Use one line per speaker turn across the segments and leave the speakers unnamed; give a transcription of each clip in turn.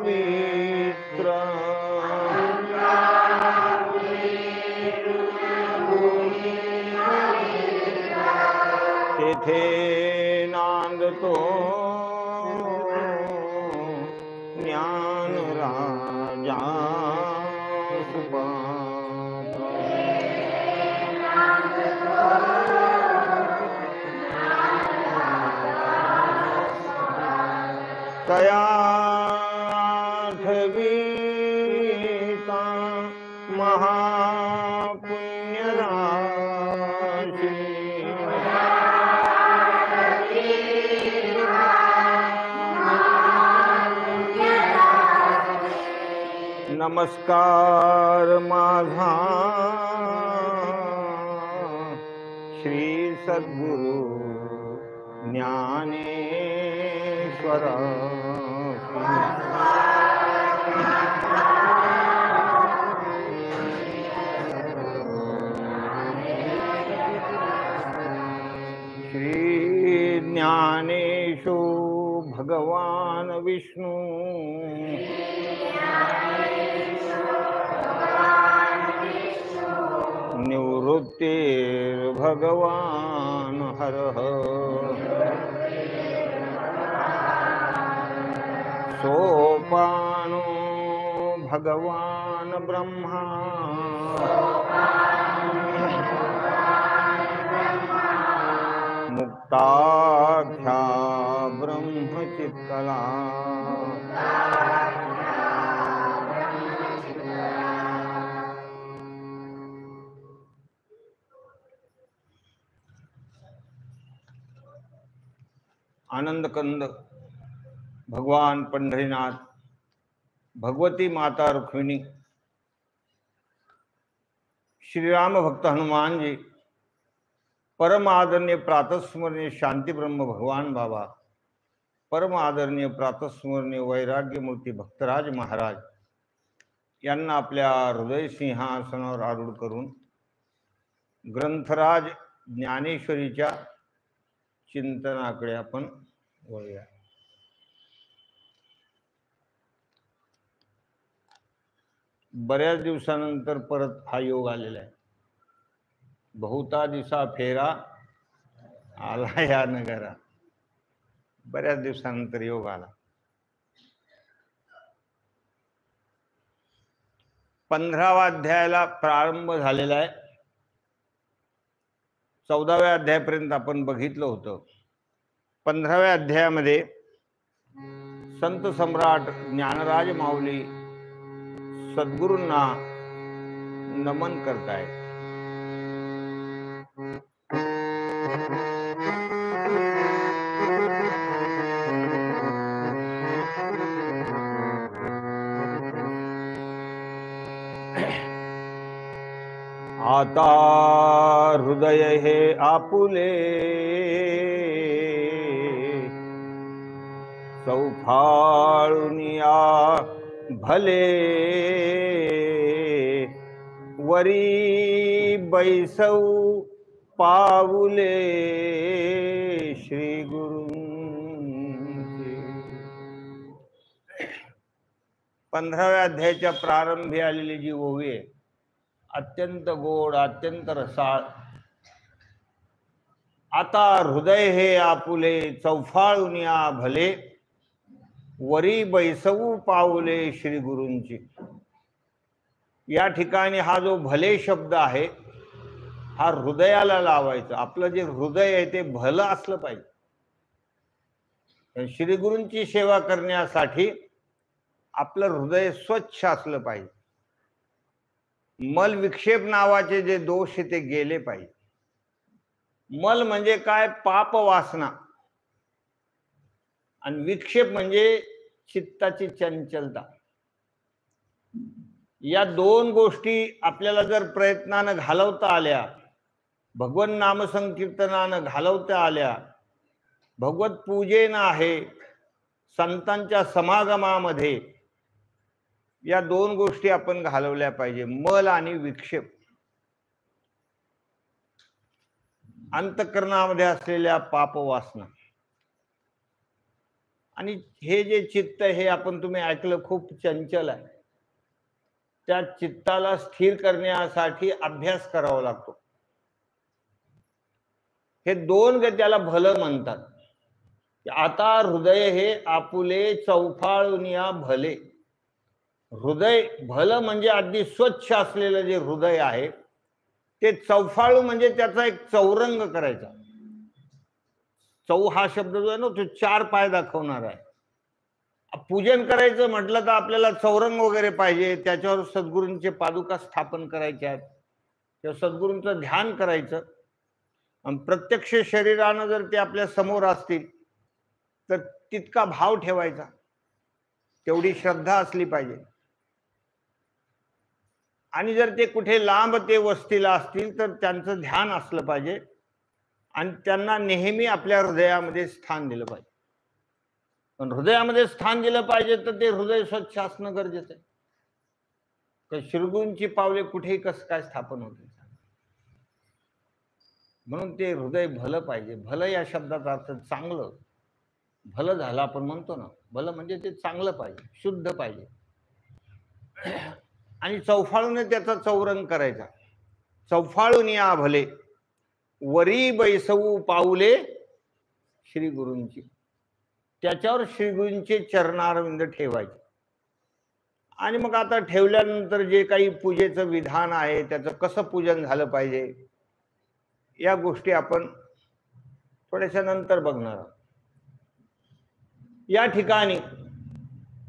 पवित्र तेथे नांदतो ज्ञान राजा सुपात्र तया ठवीता महापुण्यराशी नमस्कार माझा श्री सद्गुरु ज्ञानेश्वरा श्री ज्ञानेशो भगवान विष्णु निवृत्तिर्भगवान हरः सोपानो भगवान ब्रह्मा मुक्ताख्या ब्रह्मचित्तला आनंदकंद भगवान पंढरीनाथ भगवती माता रुक्मिणी श्रीराम भक्त हनुमान जी परम आदरणीय प्रातस्मरणीय शांती ब्रह्म भगवान बाबा परम आदरणीय प्रातस्मरणीय वैराग्य मूर्ती भक्तराज महाराज यांना आपल्या हृदय सिंहासनावर आरूढ करून ग्रंथराज ज्ञानेश्वरीच्या चिंतनाकडे आपण वळूया. बऱ्याच दिवसानंतर परत हा योग आलेला आहे. बहुता दिसा फेरा आला या नगरा. बऱ्याच दिवसानंतर योग आला. 15व्या अध्यायाला प्रारंभ झालेला आहे. 14व्या अध्यायापर्यंत आपण बघितलं होतं. 15व्या अध्यायामध्ये संत सम्राट ज्ञानराज माऊली सद्गुरूंना नमन करतायत. आता हृदय हे आपुले चौफाळुनिया भले वरी बैसौ पाऊले श्री गुरूंचे. 15व्या अध्यायाच्या प्रारंभी आलेली जी ओवी आहे अत्यंत गोड अत्यंत रसाळ. आता हृदय हे आपुले चौफाळुनिया भले वरी बैसवू पाऊले श्री गुरूंची. या ठिकाणी हा जो भले शब्द आहे हा हृदयाला लावायचा. आपलं जे हृदय आहे ते भलं असलं पाहिजे. श्री गुरूंची सेवा करण्यासाठी आपलं हृदय स्वच्छ असलं पाहिजे. मल विक्षेप नावाचे जे दोष ते गेले पाहिजे. मल म्हणजे काय? पाप वासना. आणि विक्षेप म्हणजे चित्ताची चंचलता. या दोन गोष्टी आपल्याला जर प्रयत्नानं घालवता आल्या, भगवन नामसंकीर्तनानं घालवता आल्या, भगवत पूजेनं आहे, संतांच्या समागमामध्ये या दोन गोष्टी आपण घालवल्या पाहिजे. मल आणि विक्षेप. अंतःकरणामध्ये असलेल्या पाप वासना. आणि हे जे चित्त हे आपण तुम्ही ऐकलं खूप चंचल आहे. त्या चित्ताला स्थिर करण्यासाठी अभ्यास करावा लागतो. हे दोन त्याला भलं म्हणतात. आता हृदय हे आपुले चौफाळुनिया भले. हृदय भलं म्हणजे अगदी स्वच्छ असलेलं जे हृदय आहे ते चौफाळू म्हणजे त्याचा एक चौरंग करायचा. चौ हा शब्द जो आहे ना तो 4 पाय दाखवणार आहे. पूजन करायचं म्हटलं तर आपल्याला चौरंग वगैरे पाहिजे, त्याच्यावर सद्गुरूंचे पादुका स्थापन करायच्या आहेत, किंवा सद्गुरूंचं ध्यान करायचं. आणि प्रत्यक्ष शरीरानं जर ते आपल्या समोर असतील तर तितका भाव ठेवायचा, तेवढी श्रद्धा असली पाहिजे. आणि जर ते कुठे लांब ते वस्तीला असतील तर त्यांचं ध्यान असलं पाहिजे आणि त्यांना नेहमी आपल्या हृदयामध्ये स्थान दिलं पाहिजे. पण हृदयामध्ये स्थान दिलं पाहिजे तर ते हृदय स्वच्छ असणं गरजेचं आहे. तर श्रीगुरूंची पावले कुठेही कसं काय स्थापन होते. म्हणून ते हृदय भलं पाहिजे. भलं या शब्दाचा अर्थ चांगलं, भलं झालं आपण म्हणतो ना, भलं म्हणजे ते चांगलं पाहिजे, शुद्ध पाहिजे. आणि चौफाळूने त्याचा चौरंग करायचा. चौफाळून या भले वरी बैसवू पाऊले श्री गुरूंची. त्याच्यावर श्री गुरूंचे चरणारविंद ठेवायचे. आणि मग आता ठेवल्यानंतर जे काही पूजेचं विधान आहे त्याचं कसं पूजन झालं पाहिजे या गोष्टी आपण थोड्याशा नंतर बघणार आहोत. या ठिकाणी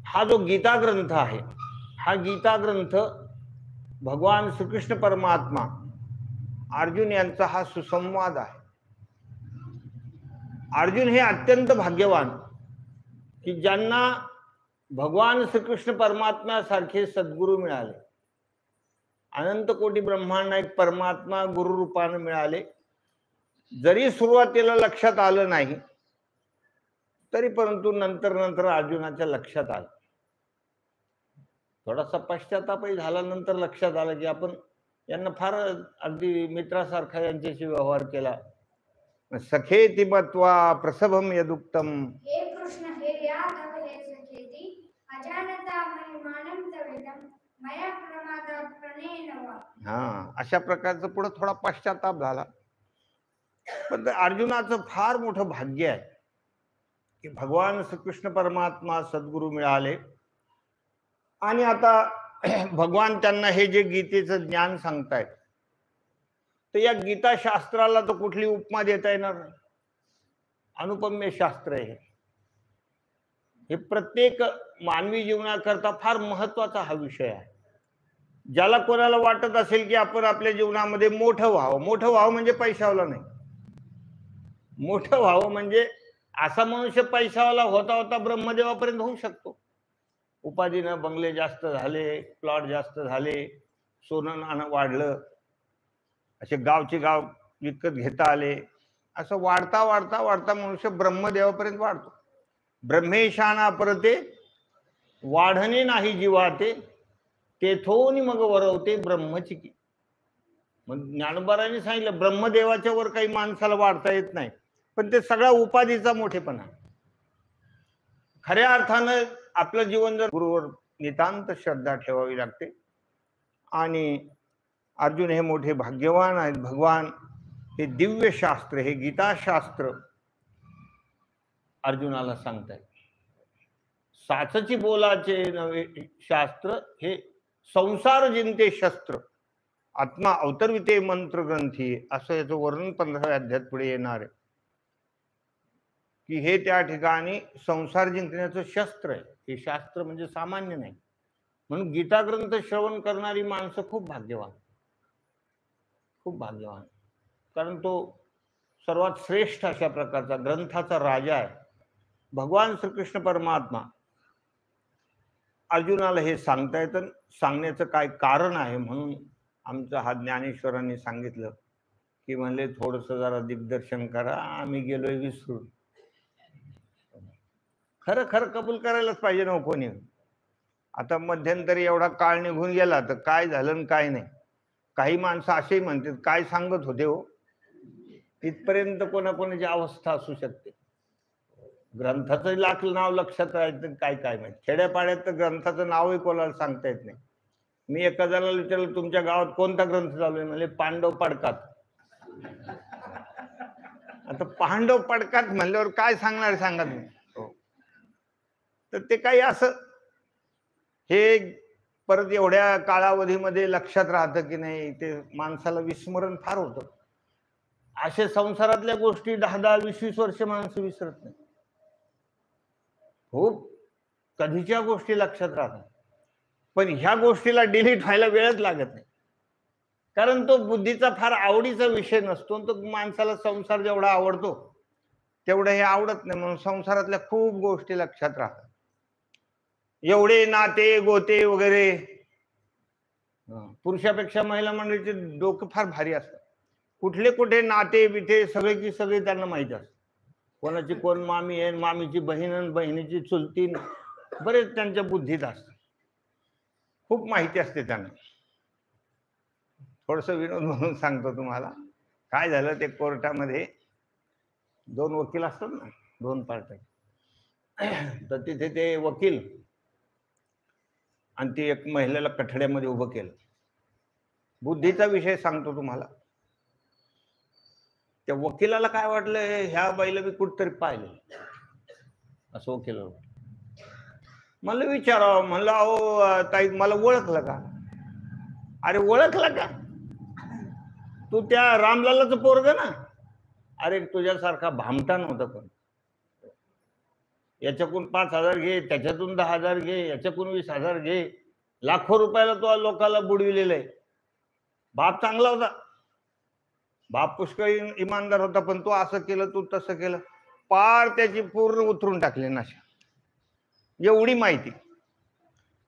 हा जो गीता ग्रंथ आहे, हा गीता ग्रंथ भगवान श्रीकृष्ण परमात्मा अर्जुन यांचा हा सुसंवाद आहे. अर्जुन हे अत्यंत भाग्यवान की ज्यांना भगवान श्रीकृष्ण परमात्म्यासारखे सद्गुरू मिळाले. अनंत कोटी ब्रह्मांड एक परमात्मा गुरु रूपाने मिळाले. जरी सुरुवातीला लक्षात आलं नाही तरी परंतु नंतर नंतर अर्जुनाच्या लक्षात आलं. थोडासा पश्चातापही झाल्यानंतर लक्षात आलं की आपण यांना फार अगदी मित्रासारखा यांच्याशी व्यवहार केला. सखेति मत्वा प्रसभम यदुक्तम.
हे कृष्ण हे यादव हे सखेति अजानता महिमानं तवेदम मया प्रमादात प्रणयेन वा.
हा, अशा प्रकारचं पुढे थोडा पश्चाताप झाला. पण अर्जुनाचं फार मोठं भाग्य आहे की भगवान श्रीकृष्ण परमात्मा सद्गुरू मिळाले. आणि आता भगवान त्यांना हे जे गीतेचं ज्ञान सांगतायत तर या गीता शास्त्राला तर कुठली उपमा देता येणार नाही. अनुपम्य शास्त्र आहे हे. प्रत्येक मानवी जीवनाकरता फार महत्वाचा हा विषय आहे. ज्याला कोणाला वाटत असेल की आपण आपल्या जीवनामध्ये मोठं व्हावं, मोठं व्हावं म्हणजे पैशावाला नाही, मोठं व्हावं म्हणजे असा मनुष्य पैशावाला होता होता ब्रह्मदेवापर्यंत होऊ शकतो. उपाधीनं बंगले जास्त झाले, प्लॉट जास्त झाले, सोनं नाणं वाढलं, असे गावचे गाव विकत घेता आले, असं वाढता वाढता वाढता मनुष्य ब्रह्मदेवापर्यंत वाढतो. ब्रह्मेशाना परते वाढणे नाही जीवाते तेथोनी मग वरवते ब्रह्मचिकी. मग ज्ञानोबारांनी सांगितलं ब्रह्मदेवाच्या वर काही माणसाला वाढता येत नाही, पण ते सगळा उपाधीचा मोठेपणा. खऱ्या अर्थानं आपलं जीवन जर गुरुवर नितांत श्रद्धा ठेवावी लागते. आणि अर्जुन हे मोठे भाग्यवान आहेत. भगवान हे दिव्य शास्त्र, हे गीताशास्त्र अर्जुनाला सांगतायत. साचची बोलाचे नवे शास्त्र हे संसार जिंते शस्त्र आत्मा अवतरविते मंत्र ग्रंथी, असं याचं वर्णन 15व्या अध्यायात पुढे येणार आहे की हे त्या ठिकाणी संसार जिंकण्याचं शस्त्र आहे. हे शास्त्र म्हणजे सामान्य नाही. म्हणून गीता ग्रंथ श्रवण करणारी माणसं खूप भाग्यवान, खूप भाग्यवान. कारण तो सर्वात श्रेष्ठ अशा प्रकारचा ग्रंथाचा राजा आहे. भगवान श्रीकृष्ण परमात्मा अर्जुनाला हे सांगता येतं. सांगण्याचं काय कारण आहे म्हणून आमचं हा ज्ञानेश्वरांनी सांगितलं की म्हणले थोडंसं जरा दिग्दर्शन करा, आम्ही गेलोय विसरून. खरं खरं कबूल करायलाच पाहिजे ना कोणी. आता मध्यंतरी एवढा काळ निघून गेला तर काय झालं आणि काय नाही. काही माणसं असेही म्हणतात काय सांगत होते हो, इथपर्यंत कोणाकोणाची अवस्था असू शकते. ग्रंथाचं नाव लक्षात राहायचं काय काय माहिती. खेड्यापाड्यात तर ग्रंथाचं नावही कोणाला सांगता येत नाही. मी एका जणाला विचारलं तुमच्या गावात कोणता ग्रंथ चालू आहे, म्हणजे पांडव पडकात. आता पांडव पडकात म्हणल्यावर काय सांगणार सांगा तुम्ही. तर ते काही असं हे परत एवढ्या कालावधीमध्ये लक्षात राहतं की नाही, ते माणसाला विस्मरण फार होतं. असे संसारातल्या गोष्टी 10-10, 20-20 वर्ष माणसं विसरत नाही. खूप कधीच्या गोष्टी लक्षात राहतात, पण ह्या गोष्टीला डिलीट व्हायला वेळच लागत नाही, कारण तो बुद्धीचा फार आवडीचा विषय नसतो. तो माणसाला संसार जेवढा आवडतो तेवढं हे आवडत नाही, म्हणून संसारातल्या खूप गोष्टी लक्षात राहतात. एवढे नाते गोते वगैरे, पुरुषापेक्षा महिला मंडळीचे डोकं फार भारी असतं. कुठले कुठे नाते बिते सगळे की सगळे त्यांना माहिती असतं. कोणाची कोण मामी आहे, मामीची बहीण आणि बहिणीची चुलती, बरेच त्यांच्या बुद्धीत असतं. खूप माहिती असते त्यांना. थोडस विनोद म्हणून सांगतो तुम्हाला. काय झालं, ते कोर्टामध्ये 2 वकील असतात ना, 2 पार्टी. तर तिथे ते वकील आणि ती एक महिलेला कठड्यामध्ये उभं केलं. बुद्धीचा विषय सांगतो तुम्हाला. त्या वकिलाला काय वाटलं, ह्या बाईला मी कुठतरी पाहिलं, असं वकील मला विचारावं. म्हणलं अहो ताई मला ओळखलं का? अरे ओळखलं का? तू त्या रामलालाचं पोरग ना? अरे तुझ्यासारखा भामटा नव्हता पण. याच्याकडून 5,000 घे, त्याच्यातून 10,000 घे, याच्याकडून 20,000 घे, लाखो रुपयाला तो लोकांना बुडविलेलं आहे. बाप चांगला होता, बाप पुष्कळ इमानदार होता, पण तो असं केलं, तू तसं केलं, पार त्याची पूर्ण उतरून टाकले नाशा. एवढी माहिती.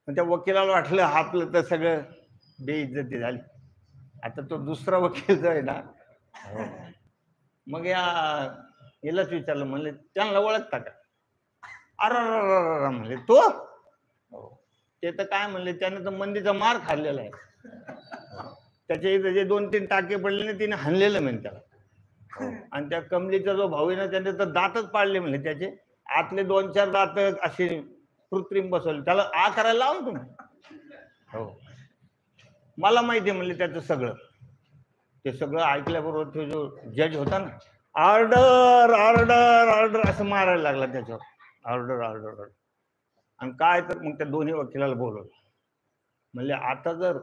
त्या वकिलाला वाटलं आपलं तर सगळं बेइज्जती झाली. आता तो दुसरा वकील जो आहे ना, मग यालाच विचारलं, म्हणले त्यांना ओळखता का? अरे म्हणले तो, ते तर काय म्हणले, त्याने तर मंदीचा मार खाल्लेला आहे. त्याच्या इथे जे 2-3 टाके पडले ना, तिने हाणलेलं म्हणे त्याला. आणि त्या कमलीचा जो भाऊ आहे ना, त्याने तर दातच पाडले म्हणले. त्याचे आतले 2-4 दात असे कृत्रिम बसवले. त्याला आ करायला लावून तुम्ही. हो, मला माहिती आहे म्हणले त्याचं सगळं. ते सगळं ऐकल्याबरोबर तो जो जज होता ना, ऑर्डर ऑर्डर ऑर्डर असं मारायला लागला त्याच्यावर. Order order order. आणि काय तर मग त्या दोन्ही वकिलाला बोलवलं. म्हणले आता जर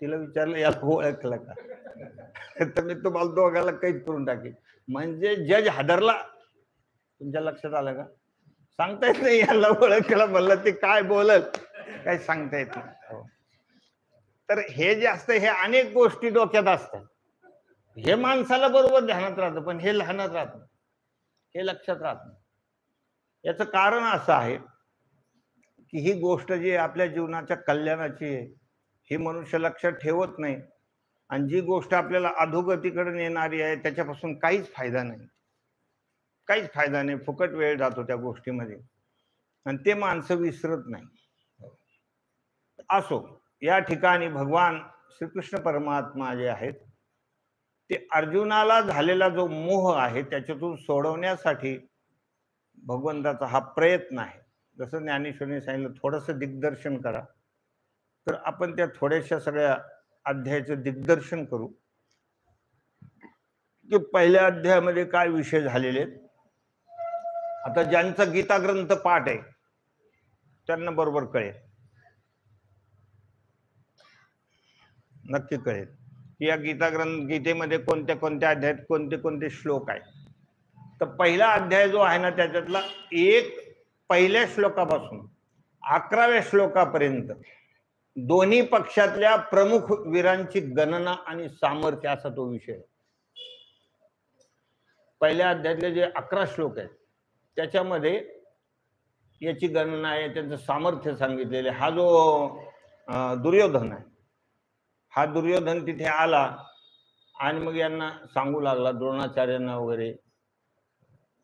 तिला विचारलं याला ओळखलं का, तर मी तुम्हाला दोघाला कैद करून टाकेल. म्हणजे जज हादरला. तुमच्या लक्षात आलं का? सांगता येत नाही याला ओळखलं, म्हणलं ते काय बोलल काय सांगता येत नाही. तर हे जे असतं, हे अनेक गोष्टी डोक्यात असतात. हे माणसाला बरोबर ध्यानात राहतं, पण हे लहानात राहत नाही, हे लक्षात राहत नाही. याचं कारण असं आहे की ही गोष्ट जी आपल्या जीवनाच्या कल्याणाची आहे, ही मनुष्य लक्षात ठेवत नाही. आणि जी गोष्ट आपल्याला अधोगतीकडे नेणारी आहे, त्याच्यापासून काहीच फायदा नाही, काहीच फायदा नाही. फुकट वेळ जातो त्या गोष्टीमध्ये, आणि ते माणसं विसरत नाही. असो, या ठिकाणी भगवान श्रीकृष्ण परमात्मा जे आहेत, ते अर्जुनाला झालेला जो मोह आहे त्याच्यातून सोडवण्यासाठी भगवंताचा हा प्रयत्न आहे. जसं ज्ञानेश्वरीने सांगितलं, थोडंसं दिग्दर्शन करा. तर आपण त्या थोड्याशा सगळ्या अध्यायाचं दिग्दर्शन करू की पहिल्या अध्यायामध्ये काय विषय झालेले आहेत. आता ज्यांचा गीता ग्रंथ पाठ आहे त्यांना बरोबर कळेल, नक्की कळेल की या गीतेमध्ये कोणत्या कोणत्या अध्यायात कोणते कोणते श्लोक आहेत. तर पहिला अध्याय जो आहे ना, त्याच्यातला पहिल्या श्लोकापासून 11व्या श्लोकापर्यंत दोन्ही पक्षातल्या प्रमुख वीरांची गणना आणि सामर्थ्य असा तो विषय. पहिल्या अध्यायातले जे 11 श्लोक आहेत त्याच्यामध्ये याची गणना आहे, त्यांचं सामर्थ्य सांगितलेले. हा जो दुर्योधन आहे, हा दुर्योधन तिथे आला आणि मग यांना सांगू लागला, द्रोणाचार्यांना वगैरे,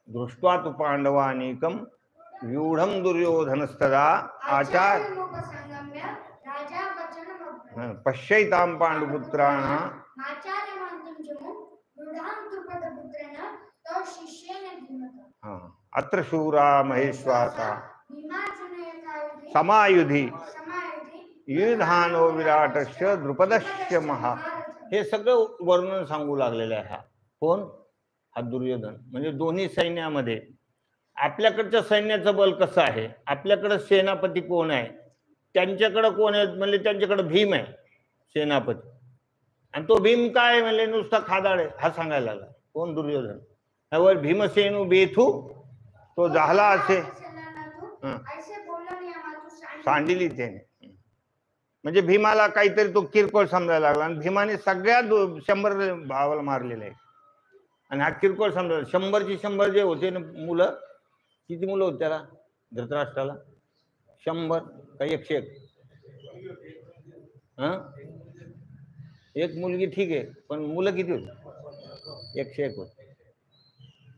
दृष्ट्वा तु पांडवानीकम व्यूढम दुर्योधनस्तदा आचार पश्यैतां पांडुपुत्राणां. अत्र शूरा महेश्वासा
भीमार्जुनयुधायुधि
समायुधी
समायुधि
युधानो विराटस्य द्रुपदस्य महा. हे सगळं वर्णन सांगू लागलेलं आहे. हा कोण? हा दुर्योधन. म्हणजे दोन्ही सैन्यामध्ये आपल्याकडच्या सैन्याचं बल कसं आहे, आपल्याकडं सेनापती कोण आहे, त्यांच्याकडं कोण आहे म्हणजे त्यांच्याकडं भीम आहे सेनापती, आणि तो भीम काय म्हणले नुसता खादाड आहे हा सांगायला लागला. कोण? दुर्योधन. त्यावर भीमसेनू बेथू तो झाला असे सांडिली त्याने. म्हणजे भीमाला काहीतरी तो किरकोळ समजायला लागला, आणि भीमाने सगळ्या 100 भावाला मारलेले आहे. आणि हा किरकोळ समजा 100ची 100 जे होते ना मुलं, किती मुलं होती त्याला धृतराष्ट्राला? 100 का 101? एक मुलगी ठीक आहे, पण मुलं किती होती? 101 होते.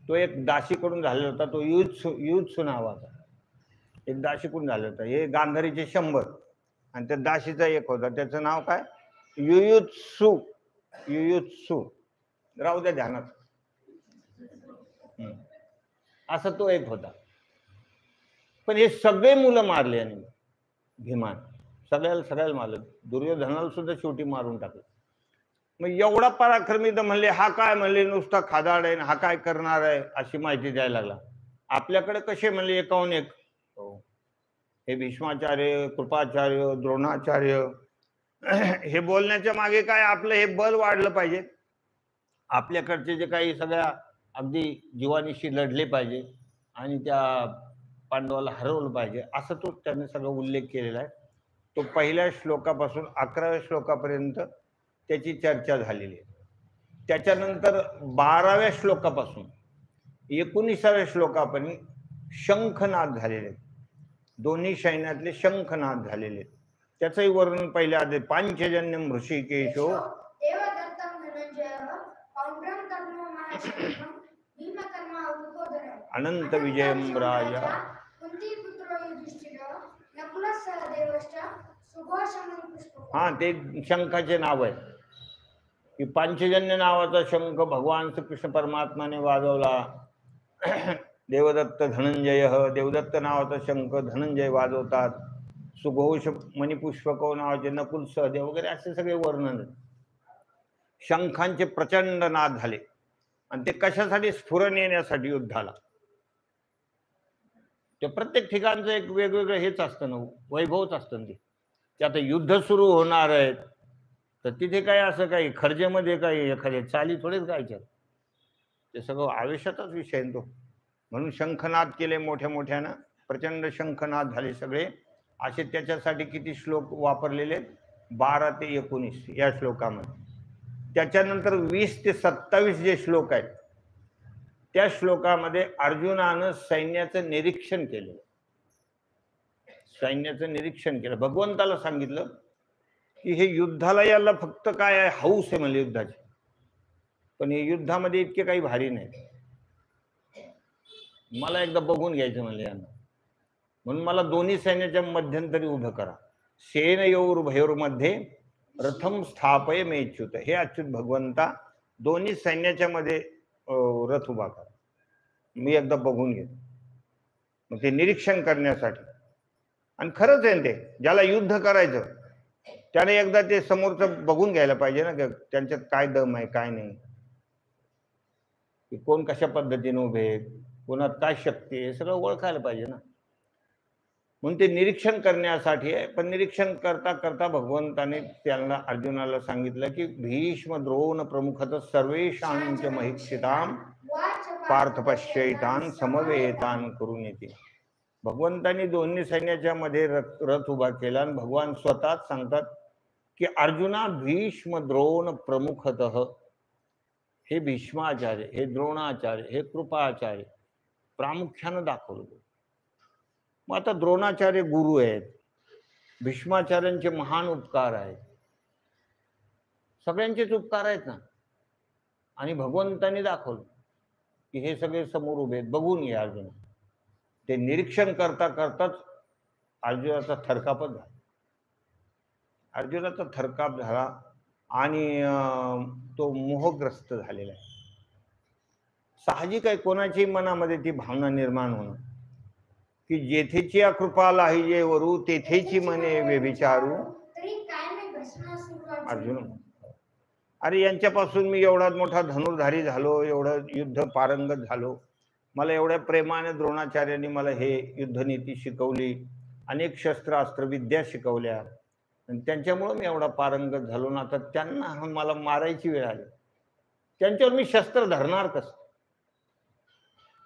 तो एक दासीकडून झालेला होता, तो युत्सू नावाचा एक दासीकडून झाला होता. हे गांधारीचे 100 आणि त्या दासीचा एक होता, त्याचं नाव काय? युयुत्सू. युयुत्सू राहू द्या ध्यानात. असा तो एक होता. पण हे सगळे मुलं मारले आणि भीमान सगळ्याला मारलं. दुर्योधनाला सुद्धा शेवटी मारून टाकलं. मग एवढा पराक्रमी तर म्हणले हा काय म्हणले नुसता खादाड आहे, हा काय करणार आहे अशी माहिती द्यायला लागला. आपल्याकडे कसे म्हणले एकाहून एक, हे भीष्माचार्य, कृपाचार्य, द्रोणाचार्य, हे बोलण्याच्या मागे काय आपलं हे बल वाढलं पाहिजे, आपल्याकडचे जे काही सगळ्या अगदी जीवानीशी लढले पाहिजे आणि त्या पांडवाला हरवलं पाहिजे, असं तो त्याने सगळं उल्लेख केलेला आहे. तो पहिल्या श्लोकापासून 11व्या श्लोकापर्यंत त्याची चर्चा झालेली आहे. त्याच्यानंतर 12व्या श्लोकापासून 19व्या श्लोकापर्यंत शंखनाद झालेले आहेत. दोन्ही सैन्यातले शंखनाद झालेले आहेत. त्याचंही वर्णन पहिल्या आधी पांचजन्यम ऋषिकेशो अनंत विजयम राजा. हा ते शंखाचे नाव आहे की पांचजन्य नावाचा शंख भगवान श्रीकृष्ण परमात्माने वाजवला. देवदत्त धनंजय, देवदत्त नावाचा शंख धनंजय वाजवतात. सुघोष मणिपुष्पको नावाचे नकुल सहदेव वगैरे असे सगळे वर्णन. शंखांचे प्रचंड नाद झाले आणि ते कशासाठी? स्फुरण येण्यासाठी युद्धाला. ते प्रत्येक ठिकाणचं एक वेगवेगळं हेच असतं ना, वैभवच असतं ते. ते आता युद्ध सुरू होणार आहेत तर तिथे काय असं काही खर्जेमध्ये काही एखाद्या चाली थोडेच गायच्या, ते सगळं आवेशाचाच विषय तो. म्हणून शंखनाद केले मोठ्या मोठ्यानं, प्रचंड शंखनाद झाले सगळे. असे त्याच्यासाठी किती श्लोक वापरलेले? 12 ते 19 या श्लोकामध्ये. त्याच्यानंतर 20 ते 27 जे श्लोक आहेत त्या श्लोकामध्ये अर्जुनानं सैन्याचं निरीक्षण केलं. सैन्याचं निरीक्षण केलं. भगवंताला सांगितलं की हे युद्धाला याला फक्त काय आहे, हौस आहे म्हणजे युद्धाची, पण हे युद्धामध्ये इतके काही भारी नाही, मला एकदा बघून घ्यायचं म्हणले यांना. म्हणून मला दोन्ही सैन्याच्या मध्यंतरी उभं करा. सेनयोर भयोर मध्ये रथम स्थापय मेच्युत. हे अच्युत भगवंता दोन्ही सैन्याच्या मध्ये रथ उभा करा, मी एकदा बघून घेतो. मग ते निरीक्षण करण्यासाठी. आणि खरंच आहे ते, ज्याला युद्ध करायचं त्याने एकदा ते समोरचं बघून घ्यायला पाहिजे ना, की त्यांच्यात काय दम आहे काय नाही, की कोण कशा पद्धतीने उभे, कोणात काय शक्ती आहे, हे सगळं ओळखायला पाहिजे ना. म्हणून ते निरीक्षण करण्यासाठी आहे. पण निरीक्षण करता करता भगवंताने त्यांना अर्जुनाला सांगितलं की भीष्म द्रोण प्रमुखतः सर्वेषांच महिक्षिताम पार्थ पश्यैतान समवेतान करून येते. भगवंतांनी दोन्ही सैन्याच्या मध्ये रथ उभा केला आणि भगवान स्वतःच सांगतात की अर्जुना भीष्म द्रोण प्रमुखतः, हे भीष्माचार्य, हे द्रोणाचार्य, हे कृपाचार्य प्रामुख्यानं दाखवलं. मग आता द्रोणाचार्य गुरु आहेत, भीष्माचार्यांचे महान उपकार आहेत, सगळ्यांचेच उपकार आहेत ना. आणि भगवंतांनी दाखवलं की हे सगळे समोर उभे आहेत, बघून घ्या अर्जुन. ते निरीक्षण करता करताच अर्जुनाचा थरकापच झाला. अर्जुनाचा थरकाप झाला आणि तो मोहग्रस्त झालेला आहे. साहजिक आहे कोणाच्याही मनामध्ये ती भावना निर्माण होणं की जेथेची कृपा लाहिजे वरू तेथेची मने व्यभिचारू.
तरी काय नाही भस्मासुर
अर्जुन, अरे यांच्यापासून मी एवढा मोठा धनुर्धारी झालो, एवढं युद्ध पारंगत झालो, मला एवढ्या प्रेमाने द्रोणाचार्यांनी मला हे युद्धनीती शिकवली, अनेक शस्त्रास्त्र विद्या शिकवल्या, आणि त्यांच्यामुळे मी एवढा पारंगत झालो ना. आता त्यांना मला मारायची वेळ आली, त्यांच्यावर मी शस्त्र धरणार कसं?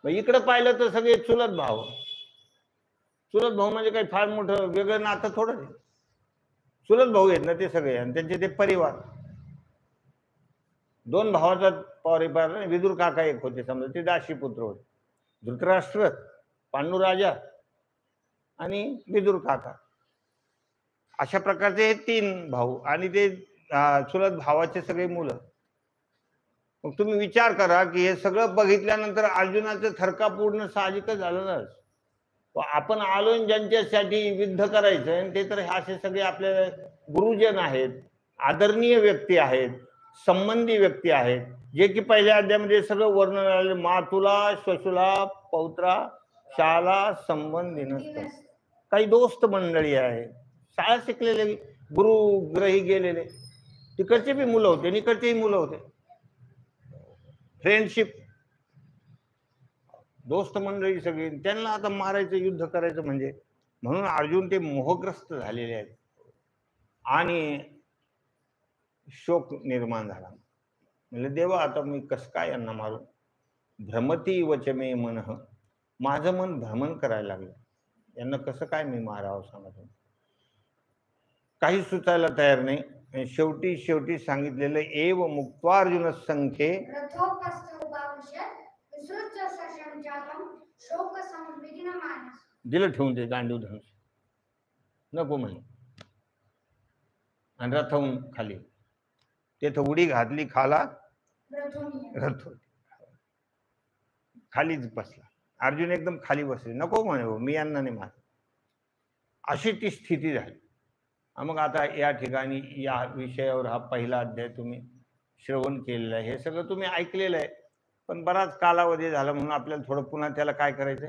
मग इकडं पाहिलं तर सगळे चुलत भाऊ. चुलत भाऊ म्हणजे काही फार मोठं वेगळं नातं थोडं आहे. चुलत भाऊ आहेत ना ते सगळे, आणि त्यांचे ते परिवार. दोन भावाचा परिवार. विदुर काका एक होते समजा, ते दाशी पुत्र होते. धृतराष्ट्र, पांडू राजा आणि विदुर काका, अशा प्रकारचे हे 3 भाऊ, आणि ते चुलत भावाचे सगळे मुलं. मग तुम्ही विचार करा की हे सगळं बघितल्यानंतर अर्जुनाचं थरका पूर्ण साहजिकच झालं ना. आपण आलो ज्यांच्यासाठी युद्ध करायचं, ते तर असे सगळे आपले गुरुजन आहेत, आदरणीय व्यक्ती आहेत, संबंधी व्यक्ती आहेत, जे की पहिल्या अध्यायामध्ये सगळं वर्णन आले. मातुला, श्वशुला, पौत्रा, शाला संबंधी नसतं. काही दोस्त मंडळी आहे, शाळा शिकलेले, गुरुग्रही गेलेले, तिकडचे बी मुलं होते, निकडचेही मुलं होते. फ्रेंडशिप, दोस्त मंडळी सगळी, त्यांना आता मारायचं, युद्ध करायचं म्हणजे. म्हणून अर्जुन ते मोहग्रस्त झालेले आहेत, आणि शोक निर्माण झाला. म्हणजे देवा, आता मी कसं काय यांना मारू? भ्रमती वचमे मन, माझं मन भ्रमण करायला लागलं, यांना कसं काय मी मारावं सांगा तुम्ही. काही सुचायला तयार नाही. शेवटी सांगितलेलं एव मुक्त्वार्जुन संख्ये दिलं ठेवून ते गांडीव धनुष, नको म्हणे, आणि रथवून खाली तेथं उडी घातली, खाला रथ खालीच बसला. अर्जुन एकदम खाली बसले, नको म्हणे, मी यांना नाही मार. अशी ती स्थिती झाली. मग आता या ठिकाणी या विषयावर हा पहिला अध्याय तुम्ही श्रवण केलेला आहे, हे सगळं तुम्ही ऐकलेलं आहे, पण बराच कालावधी झाला म्हणून आपल्याला थोडं पुन्हा त्याला काय करायचं,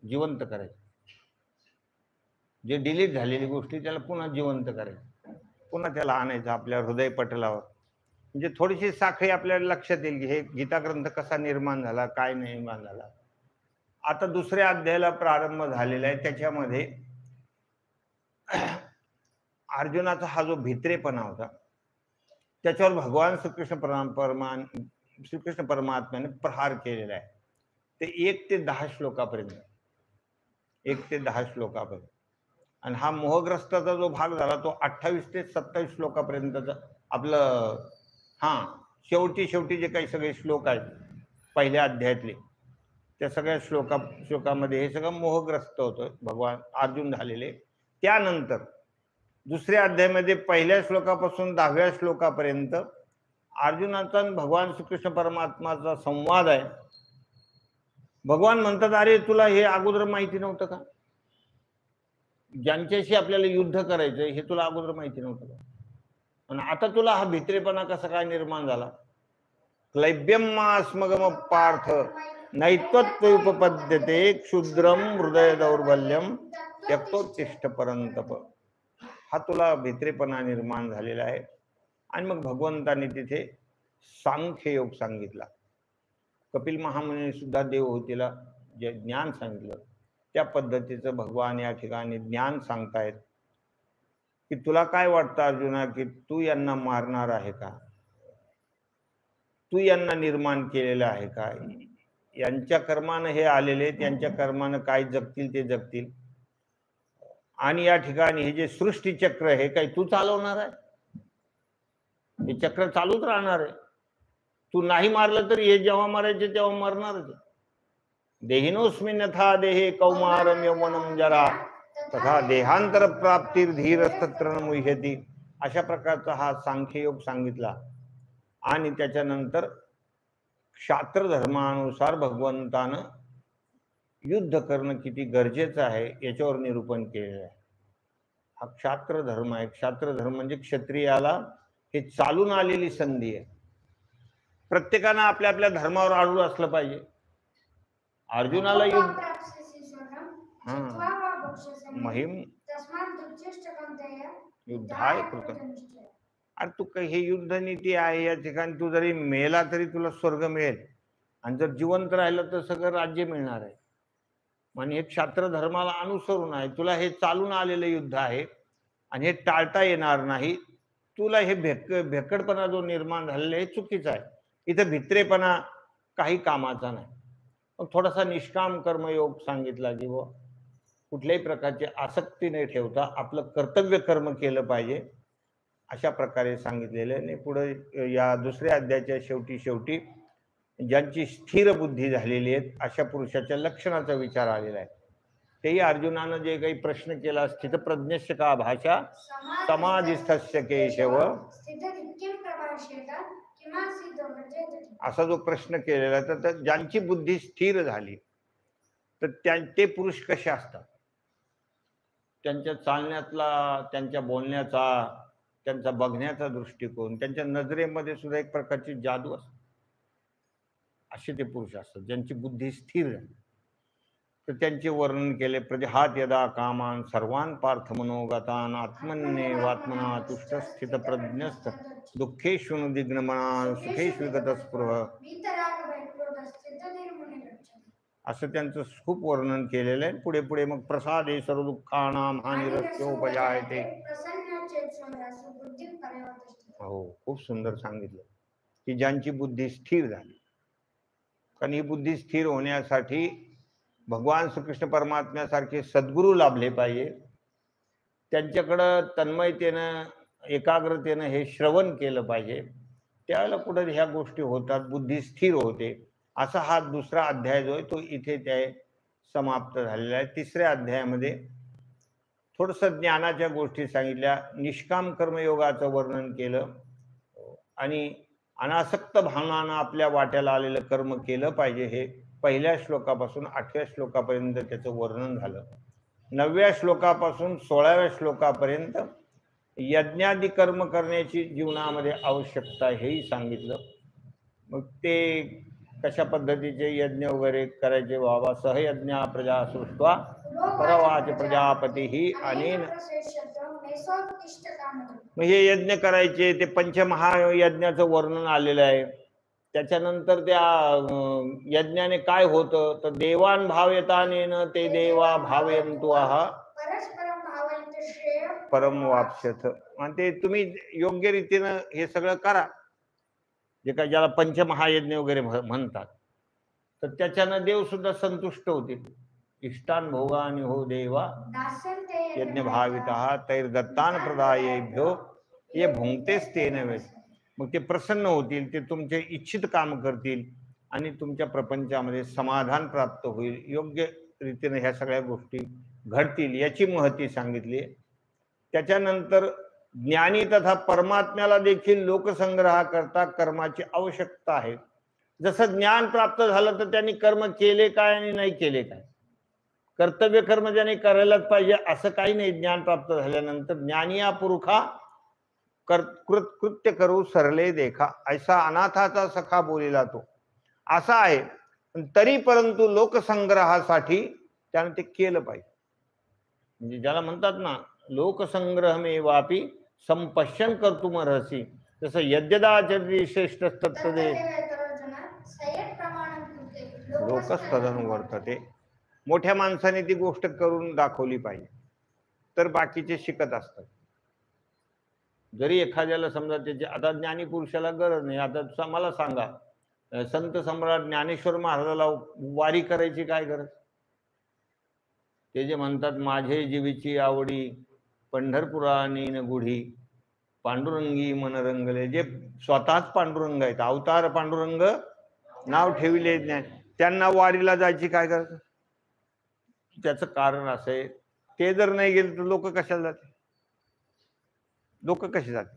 जिवंत करायचं. जे डिलीट झालेली गोष्टी त्याला पुन्हा जिवंत करायचं, पुन्हा त्याला आणायचं आपल्या हृदय पटलावर. म्हणजे थोडीशी साखळी आपल्याला लक्षात येईल की हे गीता ग्रंथ कसा निर्माण झाला, काय निर्माण झाला. आता दुसऱ्या अध्यायाला प्रारंभ झालेला आहे. त्याच्यामध्ये अर्जुनाचा हा जो भित्रेपणा होता, त्याच्यावर भगवान श्रीकृष्ण परमात्म्याने प्रहार केलेला आहे. ते 1 ते 10 श्लोकापर्यंत, 1 ते 10 श्लोकापर्यंत. आणि हा मोहग्रस्ताचा जो भाग झाला तो 28 ते 27 श्लोकापर्यंतचा आपलं. शेवटी जे काही सगळे श्लोक आहेत पहिल्या अध्यायातले, त्या सगळ्या श्लोकामध्ये हे सगळं मोहग्रस्त होतं भगवान अर्जुन झालेले. त्यानंतर दुसऱ्या अध्यायामध्ये पहिल्या श्लोकापासून 10व्या श्लोकापर्यंत अर्जुनाचा भगवान श्रीकृष्ण परमात्माचा संवाद आहे. भगवान म्हणतात, अरे तुला हे अगोदर माहिती नव्हतं का? ज्यांच्याशी आपल्याला युद्ध करायचंय हे तुला अगोदर माहिती नव्हतं का? आणि आता तुला हा भित्रेपणा कसा काय निर्माण झाला? क्लैब्यम मास्मगम पार्थ नैत्वत्वोपपद्यते क्षुद्रम हृदय दौर्बल्यम त्यक्तोत्तिष्ठ परंतप. हा तुला भित्रेपणा निर्माण झालेला आहे. आणि मग भगवंतांनी तिथे सांख्य योग सांगितला. कपिल महामुनी सुद्धा देवहूतीला जे ज्ञान सांगितलं त्या पद्धतीचं भगवान या ठिकाणी ज्ञान सांगतायत की तुला काय वाटतं अर्जुना, की तू यांना मारणार आहे का? तू यांना निर्माण केलेलं आहे का? यांच्या कर्मानं हे आलेले, त्यांच्या कर्मानं काय जगतील ते जगतील. आणि या ठिकाणी हे जे सृष्टी चक्र हे काही तू चालवणार आहे? हे चक्र चालूच राहणार आहे. तू नाही मारलं तर हे जेव्हा मारायचे तेव्हा मरणारच. देहिनोस्मिन् यथा देहे कौमारम यौवनम जरा तथा देहांतर प्राप्तीर धीरस्तत्र न मुह्यति. अशा प्रकारचा हा सांख्ययोग सांगितला. आणि त्याच्यानंतर क्षात्र धर्मानुसार भगवंतानं युद्ध करणं किती गरजेचं आहे याच्यावर निरूपण केलेलं आहे. हा क्षात्र धर्म आहे. क्षात्र धर्म म्हणजे क्षत्रियाला हे चालून आलेली संधी आहे. प्रत्येकानं आपल्या आपल्या धर्मावर अडून असलं पाहिजे. अर्जुनाला युद्ध महिम युद्धाय कृतम. अरे तू काही हे युद्ध नीती आहे, या ठिकाणी तू जरी मेला तरी तुला स्वर्ग मिळेल, आणि जर जिवंत राहिलं तर सगळं राज्य मिळणार आहे. म्हणजे हे क्षात्र धर्माला अनुसरून आहे. तुला हे चालून आलेलं युद्ध आहे आणि हे टाळता येणार नाही. तुला हे भेकडपणा जो निर्माण झालेला हे चुकीचं आहे. इथं भित्रेपणा काही कामाचा नाही. मग थोडासा निष्काम कर्मयोग सांगितला की बुवा कुठल्याही प्रकारची आसक्ती नाही ठेवता आपलं कर्तव्य कर्म केलं पाहिजे, अशा प्रकारे सांगितलेलं आहे. पुढे या दुसऱ्या अध्यायाच्या शेवटी ज्यांची स्थिर बुद्धी झालेली आहे अशा पुरुषाच्या लक्षणाचा विचार आलेला आहे. तेही अर्जुनानं जे काही प्रश्न केला, स्थितप्रज्ञस्य का भाषा समाधिस्थस्य केशव, असा जो प्रश्न केलेला आहे, तर ज्यांची बुद्धी स्थिर झाली तर ते पुरुष कसे असतात, त्यांच्या चालण्यातला, त्यांच्या बोलण्याचा, त्यांचा बघण्याचा दृष्टिकोन, त्यांच्या नजरेमध्ये सुद्धा एक प्रकारची जादू असते. असे ते पुरुष असतात ज्यांची बुद्धी स्थिर आहे. तर त्यांचे वर्णन केले. प्रजहात यदा कामान सर्वान पार्थ मनोगतान आत्मन्येवात्मना तुष्ट स्थित प्रज्ञस्थ दुःखेषु दिग्नमना सुखेषु गतस्पृह, असं त्यांचं खूप वर्णन केलेलं आहे. पुढे पुढे मग प्रसादे सर्व दुःखानां हानिरस्योपजायते. हो, खूप सुंदर सांगितलं की ज्यांची बुद्धी स्थिर झाली. कारण ही बुद्धी स्थिर होण्यासाठी भगवान श्रीकृष्ण परमात्म्यासारखे सद्गुरू लाभले पाहिजे. त्यांच्याकडं तन्मयतेनं, एकाग्रतेनं हे श्रवण केलं पाहिजे. त्यावेळेला कुठं ह्या गोष्टी होतात, बुद्धी स्थिर होते. असा हा दुसरा अध्याय जो आहे तो इथे त्या समाप्त झालेला आहे. तिसऱ्या अध्यायामध्ये थोडंसं ज्ञानाच्या गोष्टी सांगितल्या, निष्काम कर्मयोगाचं वर्णन केलं आणि अनासक्त भावनानं आपल्या वाट्याला आलेलं कर्म केलं पाहिजे. हे पहिल्या श्लोकापासून 8व्या श्लोकापर्यंत त्याचं वर्णन झालं. 9व्या श्लोकापासून 16व्या श्लोकापर्यंत यज्ञादी कर्म करण्याची जीवनामध्ये आवश्यकता हेही सांगितलं. मग ते कशा पद्धतीचे यज्ञ वगैरे करायचे बाबा. सहयज्ञ प्रजा सृष्ट्वा परवाच प्रजापती ही अनेन. मग हे यज्ञ करायचे, ते पंचमहायज्ञाचं वर्णन आलेलं आहे. त्याच्यानंतर त्या यज्ञाने काय होतं तर देवान भावयतानेन ते देवा भावयंतु आहा परम वाप्स्यथ. आणि ते तुम्ही योग्य रीतीनं हे सगळं करा, जे काय ज्याला पंचमहायज्ञ वगैरे म्हणतात, तर त्याच्यानं देव सुद्धा संतुष्ट होतील. इष्टान भोगानि हो देवा यज्ञ भाविता तैर्दत्तान प्रदायेभ्यो ये भुंक्तेस तेन वेद. मग ते प्रसन्न होतील, ते तुमचे इच्छित काम करतील आणि तुमच्या प्रपंचामध्ये समाधान प्राप्त होईल. योग्य रीतीने ह्या सगळ्या गोष्टी घडतील याची महती सांगितली. त्याच्यानंतर ज्ञानी तथा परमात्म्याला देखील लोकसंग्रहाकरता कर्माची आवश्यकता आहे. जसं ज्ञान प्राप्त झालं तर त्यांनी कर्म केले काय आणि नाही केले काय, कर्तव्य कर्म ज्यांनी करायलाच पाहिजे असं काही नाही. ज्ञान प्राप्त झाल्यानंतर ज्ञानिया पुरुषा कृत्य करू सरले देखा, ऐसा अनाथाचा सखा बोलिला तो, असा आहे. तरी परंतु लोकसंग्रहासाठी त्यानं ते केलं पाहिजे. म्हणजे ज्याला म्हणतात ना लोकसंग्रहमे वापी संपश्यन कर्तुमर्हसि, जसं यज्ञदाचर्य श्रेष्ठ तत्तदे लोकस्तदनुवर्तते. मोठ्या माणसाने ती गोष्ट करून दाखवली पाहिजे, तर बाकीचे शिकत असतात. जरी एखाद्याला समजा त्याची, आता ज्ञानी पुरुषाला गरज नाही. आता मला सांगा, संत सम्राट ज्ञानेश्वर महाराजाला वारी करायची काय गरज? ते जे म्हणतात माझे जीवीची आवडी पंढरपुरानी न गुढी पांडुरंगी मन रंगले, जे स्वतःच पांडुरंग आहेत, अवतार पांडुरंग नाव ठेविले ज्ञान, त्यांना वारीला जायची काय गरज? त्याचं कारण असं आहे, ते जर नाही गेले तर लोक कशाला जाते, लोक कसे जाते?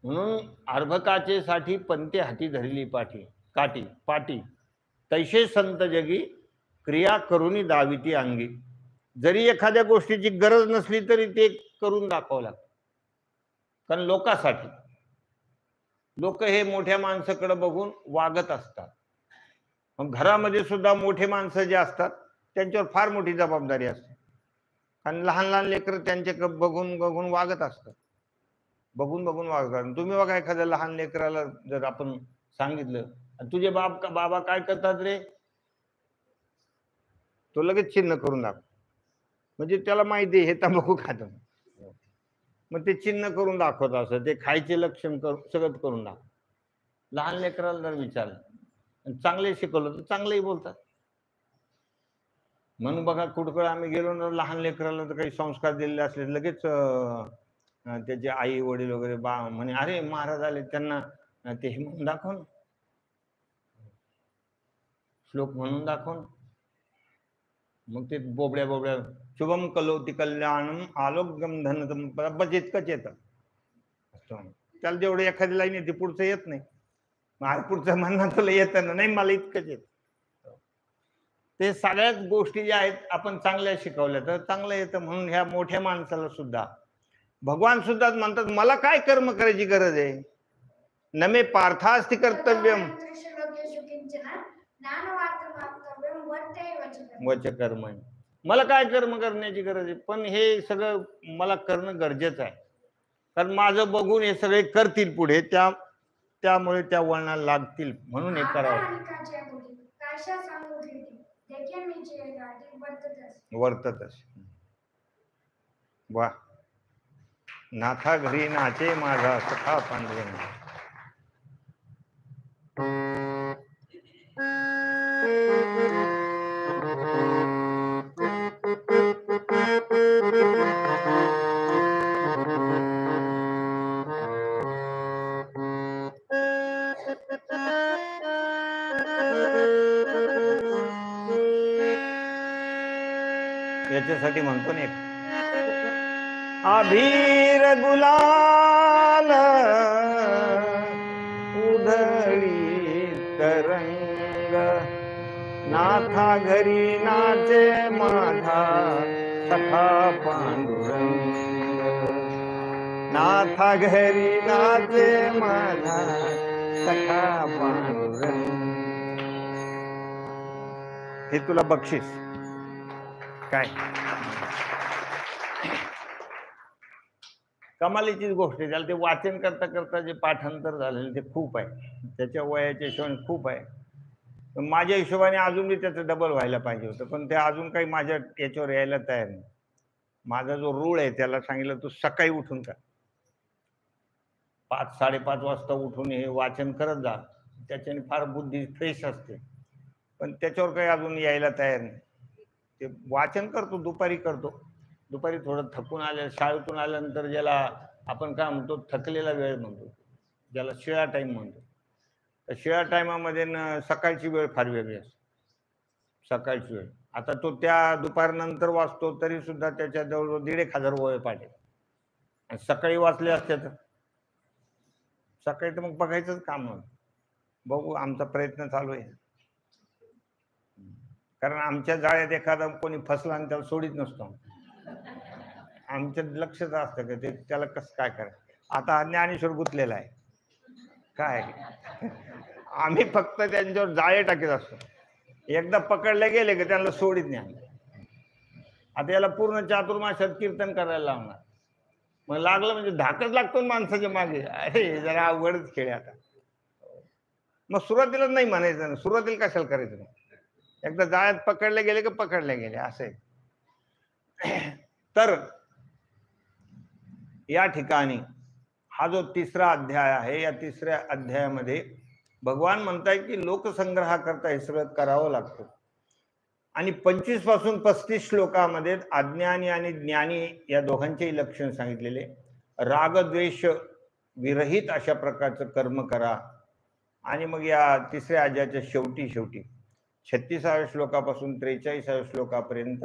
म्हणून अर्भकाचे साठी पंते हाती धरली पाटी तैसे संत जगी क्रिया करूनी दाविती अंगी. जरी एखाद्या गोष्टीची गरज नसली तरी ते करून दाखवावं लागतं, कारण लोकांसाठी. लोक हे मोठ्या माणसाकडे बघून वागत असतात. मग घरामध्ये सुद्धा मोठे माणसं जे असतात त्यांच्यावर फार मोठी जबाबदारी असते. आणि लहान लहान लेकरं त्यांच्याकडे बघून बघून वागत असतात, बघून बघून वागतात. तुम्ही बघा एखाद्या लहान लेकराला जर आपण सांगितलं तुझे बाबा काय करतात रे, तो लगेच चिन्ह करून दाखव. म्हणजे त्याला माहिती हे तंबाखू खात. मग ते चिन्ह करून दाखवत असं, ते खायचे लक्षण सगळं करून दाखव. लहान लेकराला जर विचारलं चांगले शिकवलं तर चांगलंही बोलतात. म्हणून बघा कुठकडे आम्ही गेलो ना, लहान लेकराला तर काही संस्कार दिलेले असले लगेच त्याचे आई वडील वगैरे म्हणे अरे महाराज आले, त्यांना ते हे म्हणून दाखव ना, श्लोक म्हणून दाखव. मग ते बोबड्या बोबड्या शुभम कलोति कल्याणम आलोक्यम धन बस इतकंच येतं. त्याला जेवढं एखादी लाईन येते पुढचं येत नाही. मग पुढचं म्हणणं तुला येतं ना, नाही मला इतकंच येत. ते सगळ्याच गोष्टी ज्या आहेत आपण चांगल्या शिकवल्या तर चांगलं येतं. म्हणून ह्या मोठ्या माणसाला सुद्धा भगवान सुद्धा म्हणतात मला काय कर्म करायची गरज आहे, नमे पार्थास्ति कर्तव्यम वच कर्म. मला काय कर्म करण्याची गरज आहे, पण हे सगळं मला करणं गरजेचं आहे. कारण माझं बघून हे सगळे करतील पुढे, त्यामुळे त्या वळणाला लागतील, म्हणून हे करावं. वर्ततच वा नाथा घरी नाचे माझा सखा पांडुरंग. याच्यासाठी म्हणतो ना, एक अभीर गुलाल उधळी तरंग, नाथा घरी नाचे माझा सखा पांडुरंग, नाथा घरी नाचे माझा सखा पांडुरंग. हे तुला बक्षीस काय. कमालीचीच गोष्ट आहे. त्याला ते वाचन करता करता जे पाठांतर झालेलं ते खूप आहे, त्याच्या वयाच्या हिशोबाने खूप आहे. माझ्या हिशोबाने अजून बी त्याचं डबल व्हायला पाहिजे होतं, पण ते अजून काही माझ्या याच्यावर यायला तयार नाही. माझा जो रूळ आहे त्याला सांगितलं तू सकाळी उठून कर, 5-5:30 वाजता उठून हे वाचन करत जा, त्याच्याने फार बुद्धी फ्रेश असते. पण त्याच्यावर काही अजून यायला तयार नाही. ते वाचन करतो, दुपारी करतो. दुपारी थोडं थकून शाळेतून आल्यानंतर ज्याला आपण काय म्हणतो थकलेला वेळ म्हणतो, ज्याला शिळा टाईम म्हणतो. तर शिळा टायमामध्ये सकाळची वेळ फार वेगळी असते. सकाळची वेळ आता तो त्या दुपारनंतर वाचतो तरी सुद्धा त्याच्या जवळ 1,500 ओळ पाठे. आणि सकाळी वाचले असते तर सकाळी तर मग बघायचंच काम नव्हतं. बघू, आमचा प्रयत्न चालू आहे. कारण आमच्या जाळ्यात एखादा कोणी फसला आणि त्याला सोडित नसतो. आमचं लक्षच असतं का ते त्याला कसं काय करायचं. आता ज्ञानेश्वर गुंतलेला आहे काय, आम्ही फक्त त्यांच्यावर जाळे टाकीत असतो. एकदा पकडले गेले की त्यांना सोडित नाही. आता याला पूर्ण चातुर्माशात कीर्तन करायला लावणार, मग लागलं म्हणजे धाकच लागतो माणसाच्या मागे. अरे जरा अवघडच खेळ आता. मग सुरुवातीलाच नाही म्हणायचं ना, सुरुवातीला कशाला करायचं नाही. एकदा जाळ्यात पकडले गेले की पकडले गेले असे. तर या ठिकाणी हा जो 3रा अध्याय आहे, या 3ऱ्या अध्यायामध्ये भगवान म्हणताय की लोकसंग्रहा करता हे सगळं करावं लागतं. आणि 25 पासून 35 श्लोकामध्ये अज्ञानी आणि ज्ञानी या दोघांचेही लक्षण सांगितलेले. रागद्वेष विरहित अशा प्रकारचं कर्म करा. आणि मग या 3ऱ्या अध्यायाच्या शेवटी 36व्या श्लोकापासून 43व्या श्लोकापर्यंत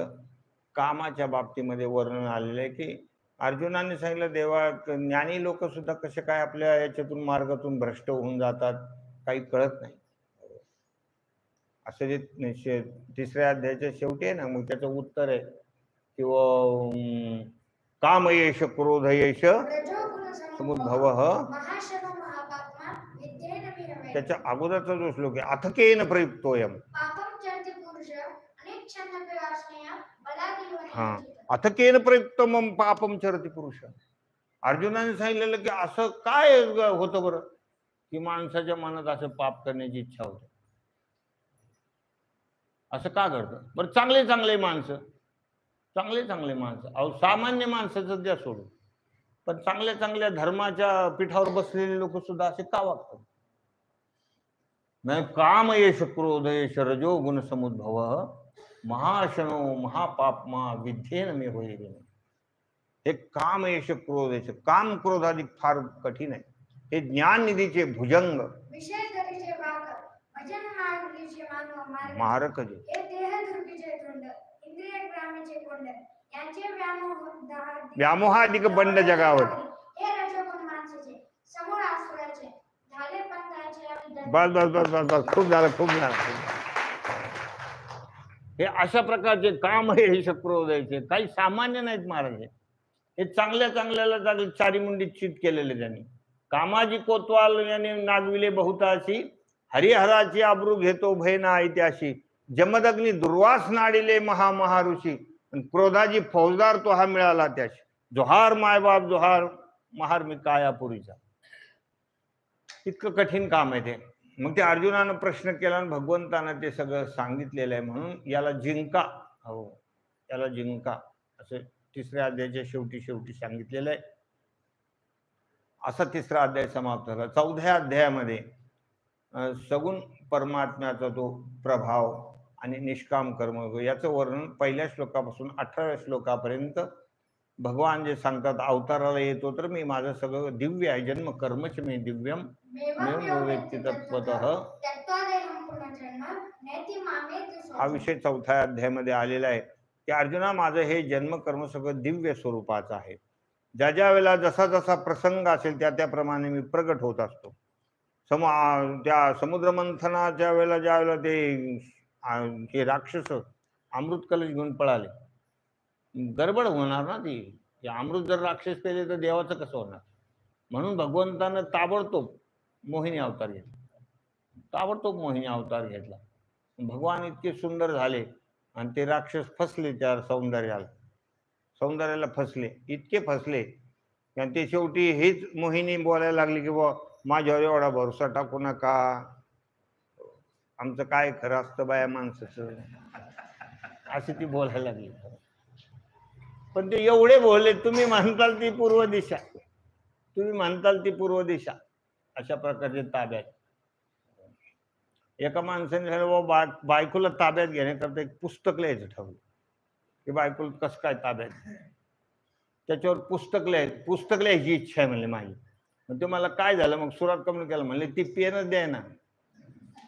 कामाच्या बाबतीमध्ये वर्णन आलेलं आहे की अर्जुनाने सांगितलं देवा, ज्ञानी लोक सुद्धा कसे काय आपल्या याच्यातून मार्गातून भ्रष्ट होऊन जातात, काही कळत नाही. असं जे 3ऱ्या अध्यायाच्या शेवटी आहे ना, मग त्याचं उत्तर आहे किंवा काम येश क्रोध येश समुद्भव त्याच्या अगोदरचा जो श्लोक आहे, अथकेन प्रयुक्तोयम.
पापम चरति पुरुष अनिच्छन्नपि वासनेय बलादिलवने
हा, अथकेन प्रयुक्तम पापम चरति पुरुष. अर्जुनाने सांगितलेलं की असं काय होतं बरं की माणसाच्या मनात असं पाप करण्याची इच्छा होते, असं का घडतं बरं? चांगले चांगले माणसं, चांगले चांगले माणसं, अहो सामान्य माणसाचं द्या सोडून, पण चांगल्या चांगल्या धर्माच्या पीठावर बसलेले लोक सुद्धा असे का वागतात? नाही, काम येश क्रोध येश रजो गुण समुद्भव महाशनो महापापमा विध्येन मे होईल. हे काम येश क्रोध येश, काम क्रोध अधिक फार कठीण आहे. हे ज्ञान निधीचे भुजंग
विषय धरीचे वाक भजन मार्गीचे मानव मार्ग
मारक जे,
हे देह दुर्गीचे तोंड इंद्रिय ग्रामीचे कोंड यांचे
व्यामोहाधिक बंड जगावर.
हे रजोगुण माणसाचे समूळ आसुराचे झाले पंथाचे.
बस बस बस बस बस, खूप झालं खूप झालं. हे अशा प्रकारचे काम हे क्रोध यायचे काही सामान्य नाहीत महाराज. हे चांगल्या चांगल्याला चांगले चारीमुंडी चित केलेले त्यांनी. कामाजी कोतवाल याने नागविले बहुताशी हरिहराची आबरू घेतो भय ना ऐत्याशी. जमदग्नी दुर्वास नाडिले महामहाऋषी क्रोधाजी फौजदार तो हा मिळाला त्याशी. जोहार मायबाप जोहार महार मी कायापुरीचा. इतकं कठीण काम आहे ते. मग ते अर्जुनानं प्रश्न केला आणि भगवंतानं ते सगळं सांगितलेलं आहे. म्हणून याला जिंका, हो याला जिंका असं तिसऱ्या अध्यायाच्या शेवटी सांगितलेलं आहे. असा तिसरा अध्याय समाप्त झाला. चौथ्या अध्यायामध्ये सगुण परमात्म्याचा तो प्रभाव आणि निष्काम कर्म याचं वर्णन पहिल्या श्लोकापासून 18व्या श्लोकापर्यंत भगवान जे सांगतात, अवताराला येतो तर मी माझं सगळं दिव्य आहे, जन्म कर्मच मी दिव्यम व्यक्ती तत्वतः, हा विषय चौथ्या अध्यायामध्ये आलेला आहे की अर्जुना माझं हे जन्म कर्म सगळं दिव्य स्वरूपाचं आहे. ज्या ज्या वेळेला जसा जसा प्रसंग असेल त्याप्रमाणे मी प्रगट होत असतो. त्या समुद्र मंथनाच्या वेळेला ज्या वेळेला हे राक्षस अमृत कलश घेऊन पळाले, गडबड होणार ना ती. अमृत जर राक्षस पेले तर देवाचं कसं होणार? म्हणून भगवंतानं ताबडतोब मोहिनी अवतार घेतला. ताबडतोब मोहिनी अवतार घेतला. भगवान इतके सुंदर झाले आणि ते राक्षस फसले त्या सौंदर्याला फसले, इतके फसले आणि ते शेवटी हेच मोहिनी बोलायला लागली की बा माझ्यावर एवढा भरोसा टाकू नका, आमचं काय खरं असतं बाया माणसाचं, अशी ती बोलायला लागली. पण ते एवढे बोलले, तुम्ही म्हणताल ती पूर्व दिशा, तुम्ही म्हणताल ती पूर्व दिशा, अशा प्रकारचे ताब्यात. एका माणसाने बायकोला ताब्यात घेण्याकरता एक पुस्तक लिहायचं ठरवलं की बायकोला कसं काय ताब्यात, त्याच्यावर पुस्तक लिहायची इच्छा आहे म्हणले माझी. मग ते मला काय झालं, मग सुरात कमी केलं, म्हणले ती पेनच द्याय ना.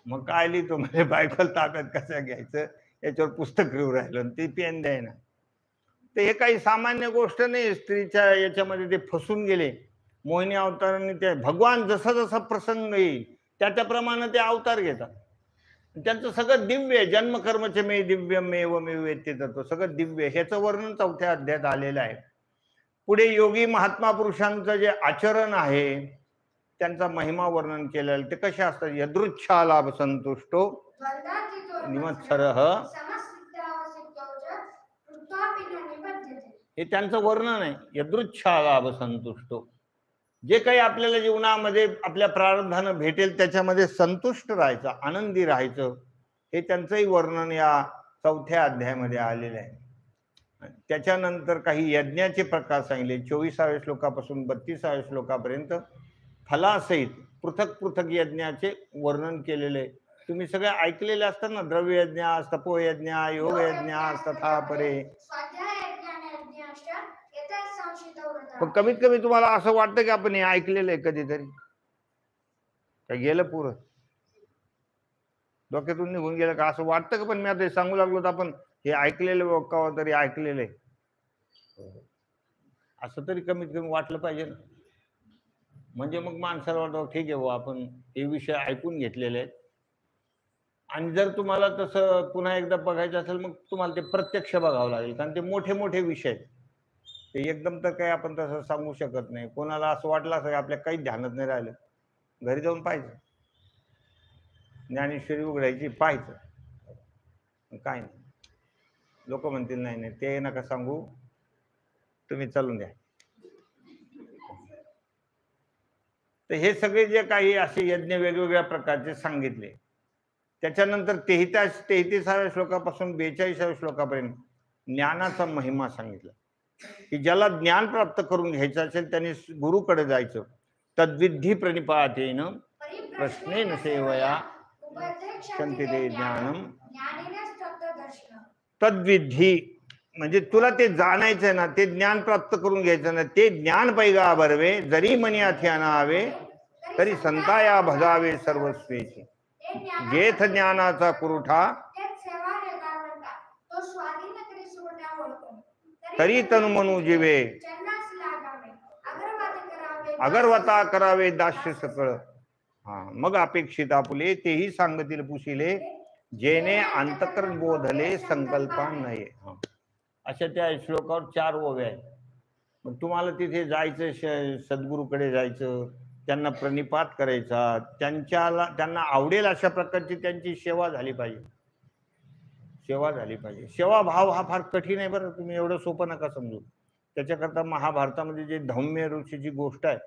मग काय लिहितो म्हणजे बायकोला ताब्यात कसं घ्यायचं याच्यावर पुस्तक लिहू राहिलं, ती पेन द्याय ना. तर हे काही सामान्य गोष्ट नाही. स्त्रीच्या याच्यामध्ये ते फसून गेले. मोहिनी अवतारांनी ते भगवान जसा जसा प्रसंग येईल त्याप्रमाणे ते अवतार घेतात. त्यांचं सगळं दिव्य, जन्मकर्मचे मे दिव्यमेव मे वेत्ते तत्व, सगळं दिव्य. ह्याचं वर्णन चौथ्या अध्यायात आलेलं आहे. पुढे योगी महात्मा पुरुषांचं जे आचरण आहे त्यांचा महिमा वर्णन केलेलं. ते कसे असतात? यदृच्छा लाभ संतुष्टो निमत्सरः, हे त्यांचं वर्णन आहे. यदृच्छा लाभ संतुष्टो, जे काही आपल्याला जीवनामध्ये आपल्या प्रारब्धानं भेटेल त्याच्यामध्ये संतुष्ट राहायचं, आनंदी राहायचं, हे त्यांचंही वर्णन या चौथ्या अध्यायामध्ये आलेलं आहे. त्याच्यानंतर काही यज्ञाचे प्रकार सांगितले. 24व्या श्लोकापासून 32व्या श्लोकापर्यंत फलासहित पृथक पृथक यज्ञाचे वर्णन केलेले. तुम्ही सगळे ऐकलेले असतात ना, द्रव्य यज्ञ, तपोयज्ञ, योग यज्ञ, तथा परे. पण कमीत कमी तुम्हाला असं वाटतं की आपण हे ऐकलेलं आहे कधीतरी? काय गेलं पुरं डोक्यातून निघून गेलं का असं वाटतं का? पण मी आता सांगू लागलो तर आपण हे ऐकलेलं का तरी ऐकलेलं आहे असं तरी कमीत कमी वाटलं पाहिजे ना. म्हणजे मग माणसाला वाटतं ठीक आहे, आपण हे विषय ऐकून घेतलेले आहेत. आणि जर तुम्हाला तसं पुन्हा एकदा बघायचं असेल मग तुम्हाला ते प्रत्यक्ष बघावं लागेल, कारण ते मोठे मोठे विषय, ते एकदम तर काही आपण तसं सांगू शकत नाही. कोणाला असं वाटलं असं आपल्या काही ध्यानात नाही राहिलं, घरी जाऊन पाहिजे. ज्ञानेश्वरी उघडायची, पाहायचं, काय नाही. लोक म्हणतील नाही नाही ते नका सांगू, तुम्ही चालून द्या. तर हे सगळे जे काही असे यज्ञ वेगवेगळ्या प्रकारचे सांगितले, त्याच्यानंतर 33व्या श्लोकापासून 42व्या श्लोकापर्यंत ज्ञानाचा महिमा सांगितला, की ज्याला ज्ञान प्राप्त करून घ्यायचं असेल त्याने गुरुकडे जायचं. तद्विधी प्रणिपातेन प्रश्नेन सेवया क्षंतिते ज्ञानम. तद्विधी म्हणजे तुला ते जाणायचं ना, ते ज्ञान प्राप्त करून घ्यायचं ना, ते ज्ञान पैगा बरवे जरी मनी अथ्याना आवे तरी संताया भजावे सर्वस्वेची. जेथ ज्ञानाचा पुरवठा तरी तनु मनु जीवे अगरवता करावे दास्य सकळ. हा मग अपेक्षित आपुले तेही सांगतील पुशिले जेने अंतकरण बोधले संकल्पा नये. अशा त्या श्लोकावर 4 ओव्या आहेत. मग तुम्हाला तिथे जायचं, सद्गुरूकडे जायचं, त्यांना प्रणिपात करायचा, त्यांना आवडेल अशा प्रकारची त्यांची सेवा झाली पाहिजे. सेवा झाली पाहिजे. सेवा भाव हा फार कठीण आहे बरं, तुम्ही एवढं सोपं नका समजू. त्याच्याकरता महाभारतामध्ये जे धौम्य ऋषीची गोष्ट आहे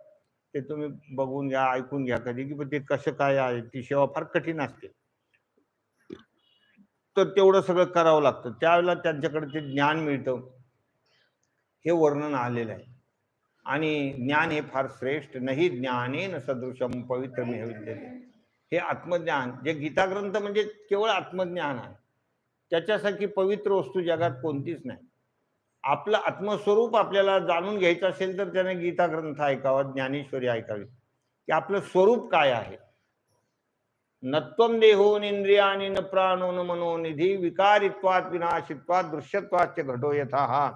ते तुम्ही बघून घ्या, ऐकून घ्या कधी, की ते कसं काय आहे. ती सेवा फार कठीण असते, तर तेवढं सगळं करावं लागतं. त्यावेळेला त्यांच्याकडे ते ज्ञान मिळतं, हे वर्णन आलेलं आहे. आणि ज्ञान हे फार श्रेष्ठ. नाही ज्ञानेन सदृशम पवित्रमेव विद्यते. हे आत्मज्ञान, जे गीता ग्रंथ म्हणजे केवळ आत्मज्ञान आहे. त्याच्यासारखी पवित्र वस्तू जगात कोणतीच नाही. आपलं आत्मस्वरूप आपल्याला जाणून घ्यायचं असेल तर त्याने गीता ग्रंथ ऐकावा, ज्ञानेश्वरी ऐकावी, की आपलं स्वरूप काय आहे. नत्वम देहो इंद्रियाणि न प्राणो न मनो निधी विकारित्वात विनाशित्वात दृश्यत्वाच घटो यथा.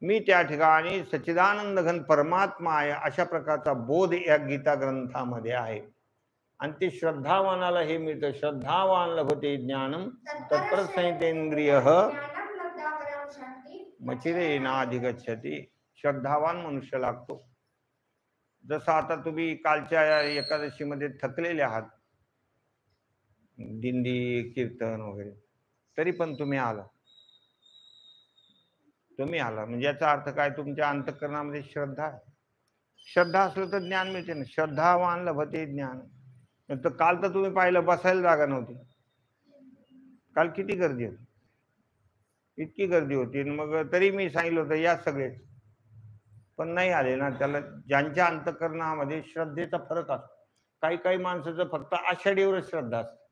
मी त्या ठिकाणी सच्चिदानंद घन परमात्मा आहे अशा प्रकारचा बोध या गीता ग्रंथामध्ये आहे. आणि ते श्रद्धावानाला हे मिळतं. श्रद्धावान लभते ज्ञानम तत्प्रसंहितेंद्रिय मचिरेनाधिगच्छति. श्रद्धावान मनुष्य लागतो. जसं आता तुम्ही कालच्या एकादशीमध्ये थकलेले आहात, दिंडी कीर्तन वगैरे, तरी पण तुम्ही आला म्हणजे याचा अर्थ काय, तुमच्या अंतःकरणामध्ये श्रद्धा आहे. श्रद्धा असलं तर ज्ञान मिळते ना. श्रद्धावान लभते ज्ञान. तर काल तर तुम्ही पाहिलं बसायला जागा नव्हती. काल किती गर्दी होती, इतकी गर्दी होती. मग तरी मी सांगितलं होतं या सगळेच, पण नाही आले ना. त्याला ज्यांच्या अंतःकरणामध्ये श्रद्धेचा फरक असतो. काही काही माणसाचं फक्त आषाढीवर श्रद्धा असते,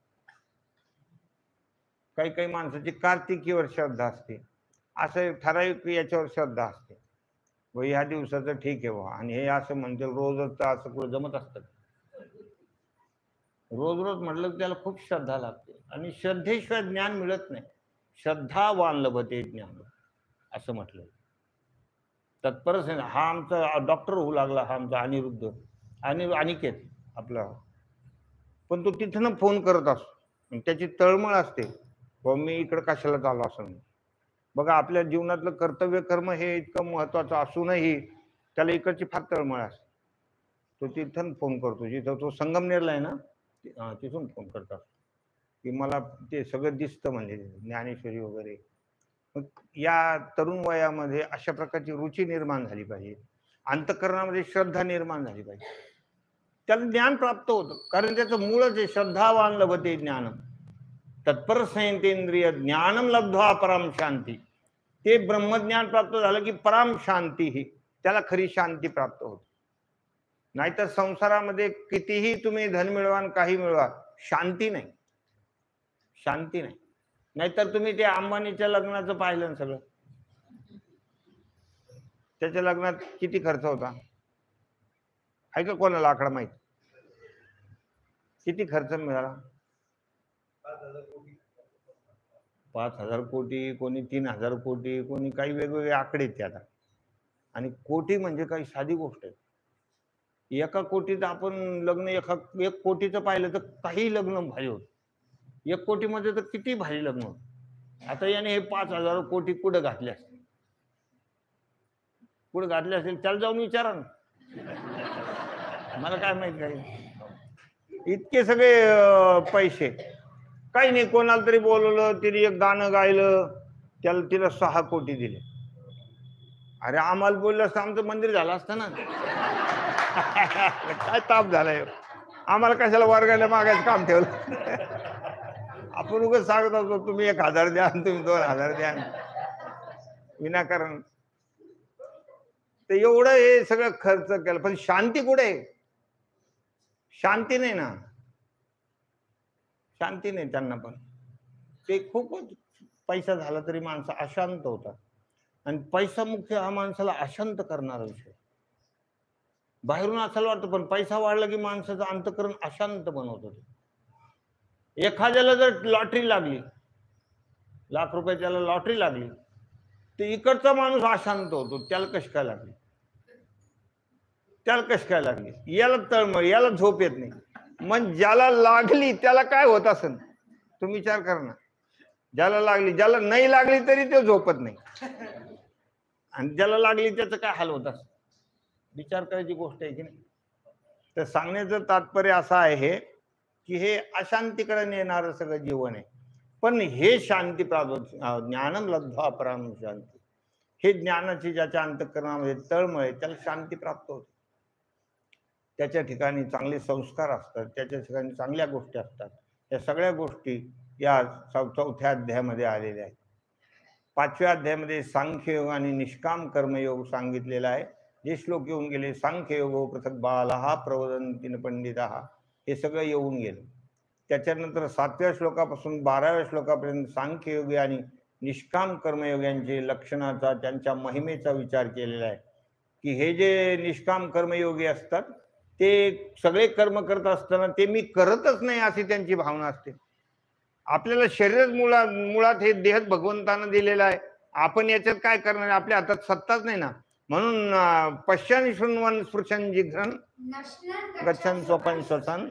काही काही माणसाची कार्तिकीवर श्रद्धा असते, असं ठराविक याच्यावर श्रद्धा असते. व ह्या दिवसाचं ठीक आहे वा, आणि हे असं म्हणते रोजच असं कुठं जमत असतं. रोज रोज म्हटलं त्याला खूप श्रद्धा लागते, आणि श्रद्धेशिवाय ज्ञान मिळत नाही. श्रद्धावान लभते ज्ञान असं म्हटलं. तत्परच हा आमचा डॉक्टर होऊ लागला, हा आमचा अनिरुद्ध आणि अनिकेत आपला. पण तो तिथं फोन करत असतो, त्याची तळमळ असते, व मी इकडं कशाला चालू असं. बघा आपल्या जीवनातलं कर्तव्य कर्म हे इतकं महत्वाचं असूनही त्याला इकडची फार तळमळ असते. तो तिथून फोन करतो, जिथं तो संगमनेरला आहे ना, तिथून फोन करतात की मला ते सगळं दिसतं म्हणजे ज्ञानेश्वरी वगैरे. मग या तरुण वयामध्ये अशा प्रकारची रुची निर्माण झाली पाहिजे, अंतःकरणामध्ये श्रद्धा निर्माण झाली पाहिजे. त्याला ज्ञान प्राप्त होतं, कारण त्याचं मूळच आहे श्रद्धावान लभते ज्ञानम तत्पर संहितेंद्रिय ज्ञानम लब्ध्वा पराम शांती. ते ब्रह्मज्ञान प्राप्त झालं की पराम शांती ही त्याला खरी शांती प्राप्त होते. नाहीतर संसारामध्ये कितीही तुम्ही धन मिळवा, काही मिळवा, शांती नाही, शांती नाही. नाहीतर तुम्ही ते अंबानीच्या लग्नाचं पाहिलं ना सगळं. त्याच्या लग्नात किती खर्च होता आहे का कोणाला आकडा माहित? किती खर्च मिळाला? 5,000 कोटी, कोणी 3,000 कोटी, कोणी काही वेगवेगळे आकडे आहेत आता. आणि कोटी म्हणजे काही साधी गोष्ट आहे. 1 कोटीत आपण लग्न 1 कोटीचं पाहिलं तर काही लग्न भारी होत. 1 कोटीमध्ये तर किती भारी लग्न होत. आता याने हे 5,000 कोटी कुठं घातले असतील, कुठं घातले असेल त्याला जाऊन विचारा ना, मला काय माहित काही. इतके सगळे पैसे, काही नाही. कोणाला तरी बोलवलं, तिने एक गाणं गायलं, त्याला तिला 6 कोटी दिले. अरे आम्हाला बोललं असतं आमचं मंदिर झालं असतं ना. काय ताप झालाय, आम्हाला कशाला वर्गाला मागायचं काम ठेवलं. आपण उगाच सांगत असतो तुम्ही 1000 द्या, तुम्ही 2000 द्या विनाकारण. तर एवढं हे सगळं खर्च केलं, पण शांती कुठे? शांती नाही ना, शांती नाही त्यांना. पण ते खूपच पैसा झाला तरी माणसं अशांत होतात, आणि पैसा मुख्य हा माणसाला अशांत करणारा विषय. बाहेरून असायला वाटतं, पण पैसा वाढला की माणसाचं अंतःकरण अशांत बनवतो. एखाद्याला जर लॉटरी लागली, लाख रुपये त्याला लॉटरी लागली, तर इकडचा माणूस अशांत होतो. त्याला कशी काय लागली, त्याला कशी काय लागली, याला तळमळ, याला झोप येत नाही. मग ज्याला लागली त्याला काय होत असेल तुम्ही विचार करा ना. ज्याला लागली, ज्याला नाही लागली तरी तो झोपत नाही, आणि ज्याला लागली त्याचं काय हाल होत असेल, विचार करायची गोष्ट आहे की नाही. तर सांगण्याचं तात्पर्य असं आहे की हे अशांतीकडे नेणारं सगळं जीवन आहे. पण हे शांती प्राप्त, ज्ञानम लब्ध्वा पराम शांती, हे ज्ञानाची ज्याच्या अंतःकरणामध्ये तळमळ आहे त्याला शांती प्राप्त होते. त्याच्या ठिकाणी चांगले संस्कार असतात, त्याच्या ठिकाणी चांगल्या गोष्टी असतात. या सगळ्या गोष्टी या 4थ्या अध्यायामध्ये आलेल्या आहेत. 5व्या अध्यायामध्ये सांख्ययोग आणि निष्काम कर्मयोग सांगितलेला आहे. जे श्लोक येऊन गेले, सांख्ययोगो पृथक बालहा प्रवदन्ति पंडितः, हे सगळं येऊन गेलं. त्याच्यानंतर 7व्या श्लोकापासून 12व्या श्लोकापर्यंत सांख्ययोगी आणि निष्काम कर्मयोग्यांचे लक्षणाचा, त्यांच्या महिमेचा विचार केलेला आहे. की हे जे निष्काम कर्मयोगी असतात ते सगळे कर्म करत असताना ते मी करतच नाही अशी त्यांची भावना असते. आपल्याला शरीरच मुळात हे देह भगवंतानं दिलेला आहे, आपण याच्यात काय करणार, आपल्या हातात सत्ताच नाही ना. म्हणून पश्चन शृण्वन स्पृशन जिघ्रन गच्छन स्वपन श्वसन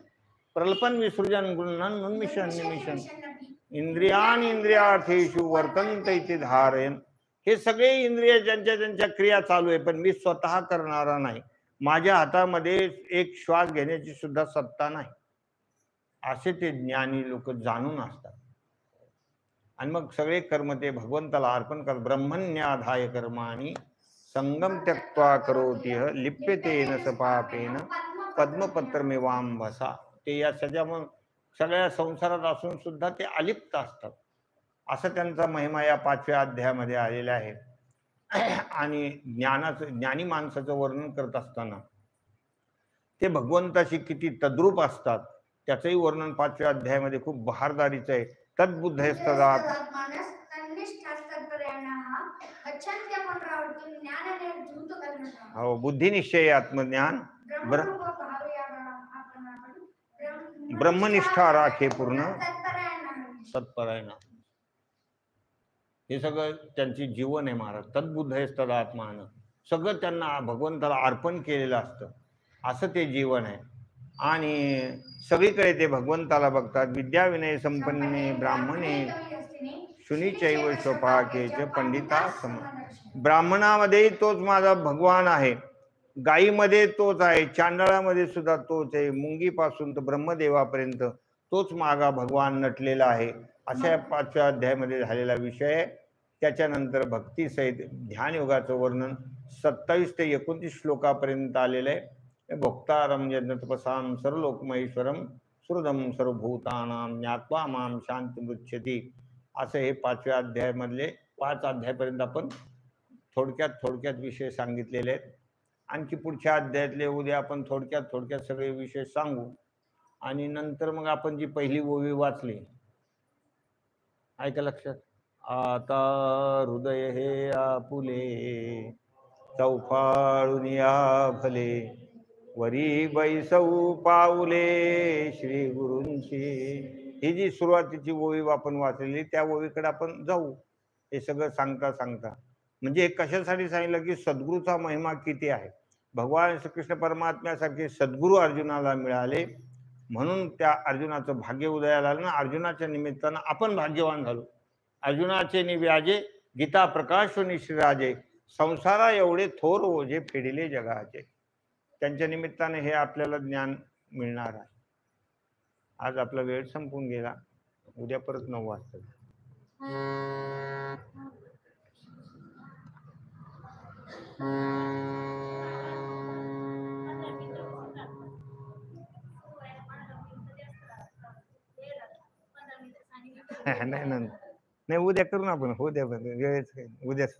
प्रल्पन विसृजन गुणन उन्मिशन निमिशन इंद्रियान इंद्रियार्थेषु वर्तन्ते इति धारयन्. हे सगळे इंद्रिय ज्यांच्या ज्यांच्या क्रिया चालू आहे, पण मी स्वतः करणारा नाही. माझ्या हातामध्ये एक श्वास घेण्याची सुद्धा सत्ता नाही, असे ते ज्ञानी लोक जाणून असतात. आणि मग सगळे कर्म ते भगवंताला अर्पण करतात. ब्रह्मण्याधाय कर्माणि संगम त्यक्त्वा करोति लिप्यतेन स पापेन पद्मपत्रमेवांभसा. ते या सगळ्या संसारात असून सुद्धा ते अलिप्त असतात, असं त्यांचा महिमा या 5व्या अध्यायामध्ये आलेला आहे. आणि ज्ञानी माणसाचं वर्णन करत असताना ते भगवंताशी किती तद्रूप असतात त्याचंही वर्णन 5व्या अध्यायामध्ये खूप बहारदारीचं आहे. तद्बुद्धस्तदा हो, बुद्धिनिश्चय आत्मज्ञान ब्रह्मनिष्ठा राखे पूर्ण तत्परायण. हे सगळं त्यांची जीवन आहे महाराज. तद्बुद्धस्तदा आत्मान, सगळं त्यांना भगवंताला अर्पण केलेलं असतं, असं ते जीवन आहे. आणि सगळीकडे ते भगवंताला बघतात. विद्या विनय संपन्ने ब्राह्मणे शुनीचैव स्वपाकेच पंडिता सम. ब्राह्मणामध्ये तोच माझा भगवान आहे, गायीमध्ये तोच आहे, चांडाळामध्ये सुद्धा तोच आहे, मुंगीपासून तर ब्रह्मदेवापर्यंत तोच मागा भगवान नटलेला आहे. अशा 5व्या अध्यायामध्ये झालेला विषय आहे. त्याच्यानंतर भक्तीसहित ध्यानयोगाचं वर्णन 27 ते 29 श्लोकापर्यंत आलेलं आहे. भोक्तारम यज्ञतपसां सर्वलोकमहेश्वरम सुहृदम सर्वभूतानां ज्ञात्वा मां शांतिमुच्यति. असं हे 5व्या अध्यायामधले 5 अध्यायापर्यंत आपण थोडक्यात विषय सांगितलेले आहेत. आणखी पुढच्या अध्यायातले उद्या आपण थोडक्यात सगळे विषय सांगू. आणि नंतर मग आपण जी पहिली ओवी वाचली, ऐका लक्षात. आता हृदय हे आपुले चौफाळून या भले, वरी बैसऊ पाऊले श्री गुरूंची. ही जी सुरुवातीची ओवी आपण वाचलेली त्या ओवीकडे आपण जाऊ. हे सगळं सांगता म्हणजे हे कशासाठी सांगितलं की सद्गुरूचा महिमा किती आहे. भगवान श्रीकृष्ण परमात्म्यासारखे सद्गुरू अर्जुनाला मिळाले म्हणून त्या अर्जुनाचं भाग्य उदयाला आलं ना. अर्जुनाच्या निमित्तानं आपण भाग्यवान झालो. अर्जुनाचे निव्याजे गीता प्रकाश निश्राजे, संसारा एवढे थोर ओझे फेडिले जगाचे. त्यांच्या निमित्ताने हे आपल्याला ज्ञान मिळणार आहे. आज आपला वेळ संपून गेला. उद्या परत 9 वाजता. नाही नाही नाही, उद्या करू ना आपण. उद्या वेळेच उद्याच.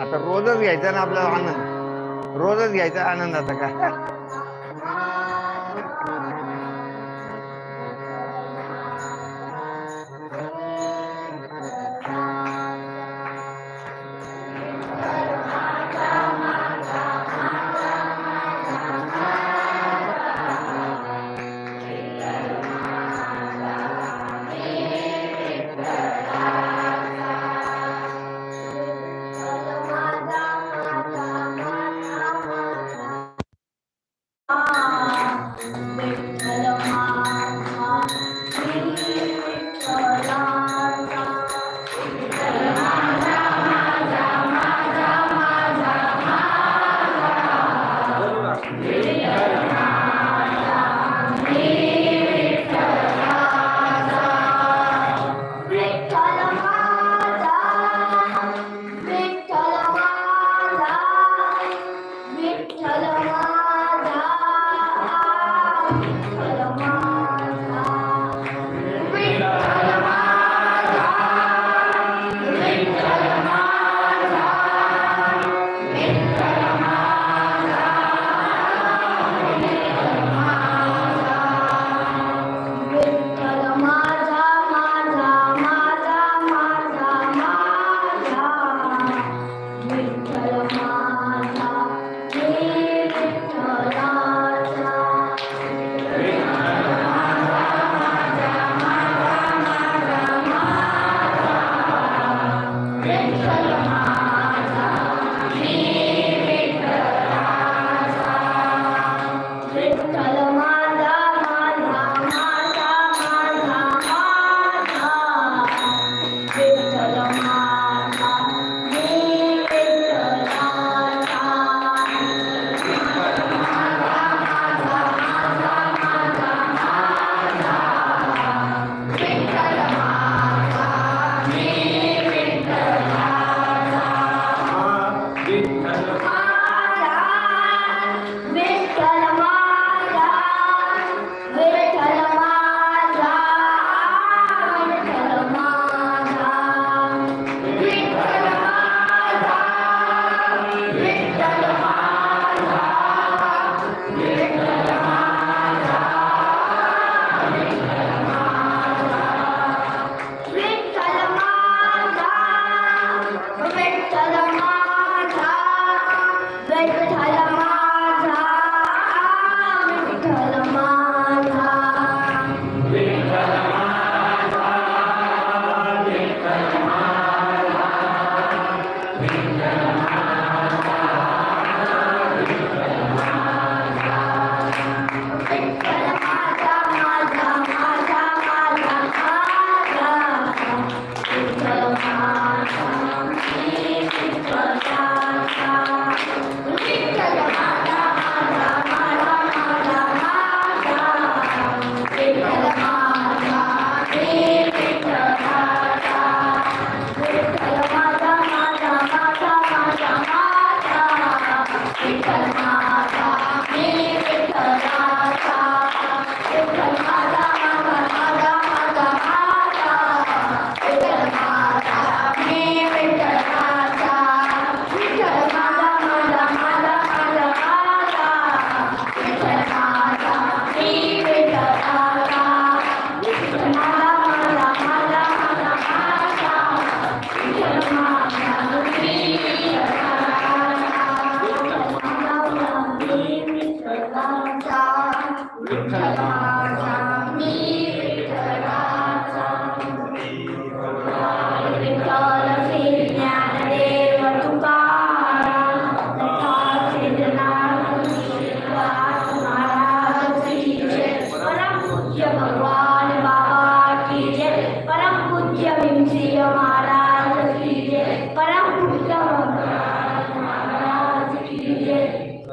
आता रोजच घ्यायचा ना आपल्याला आनंद. रोजच घ्यायचा आनंद आता का.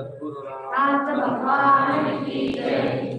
सद्गुरु
नाथ भगवान की जय।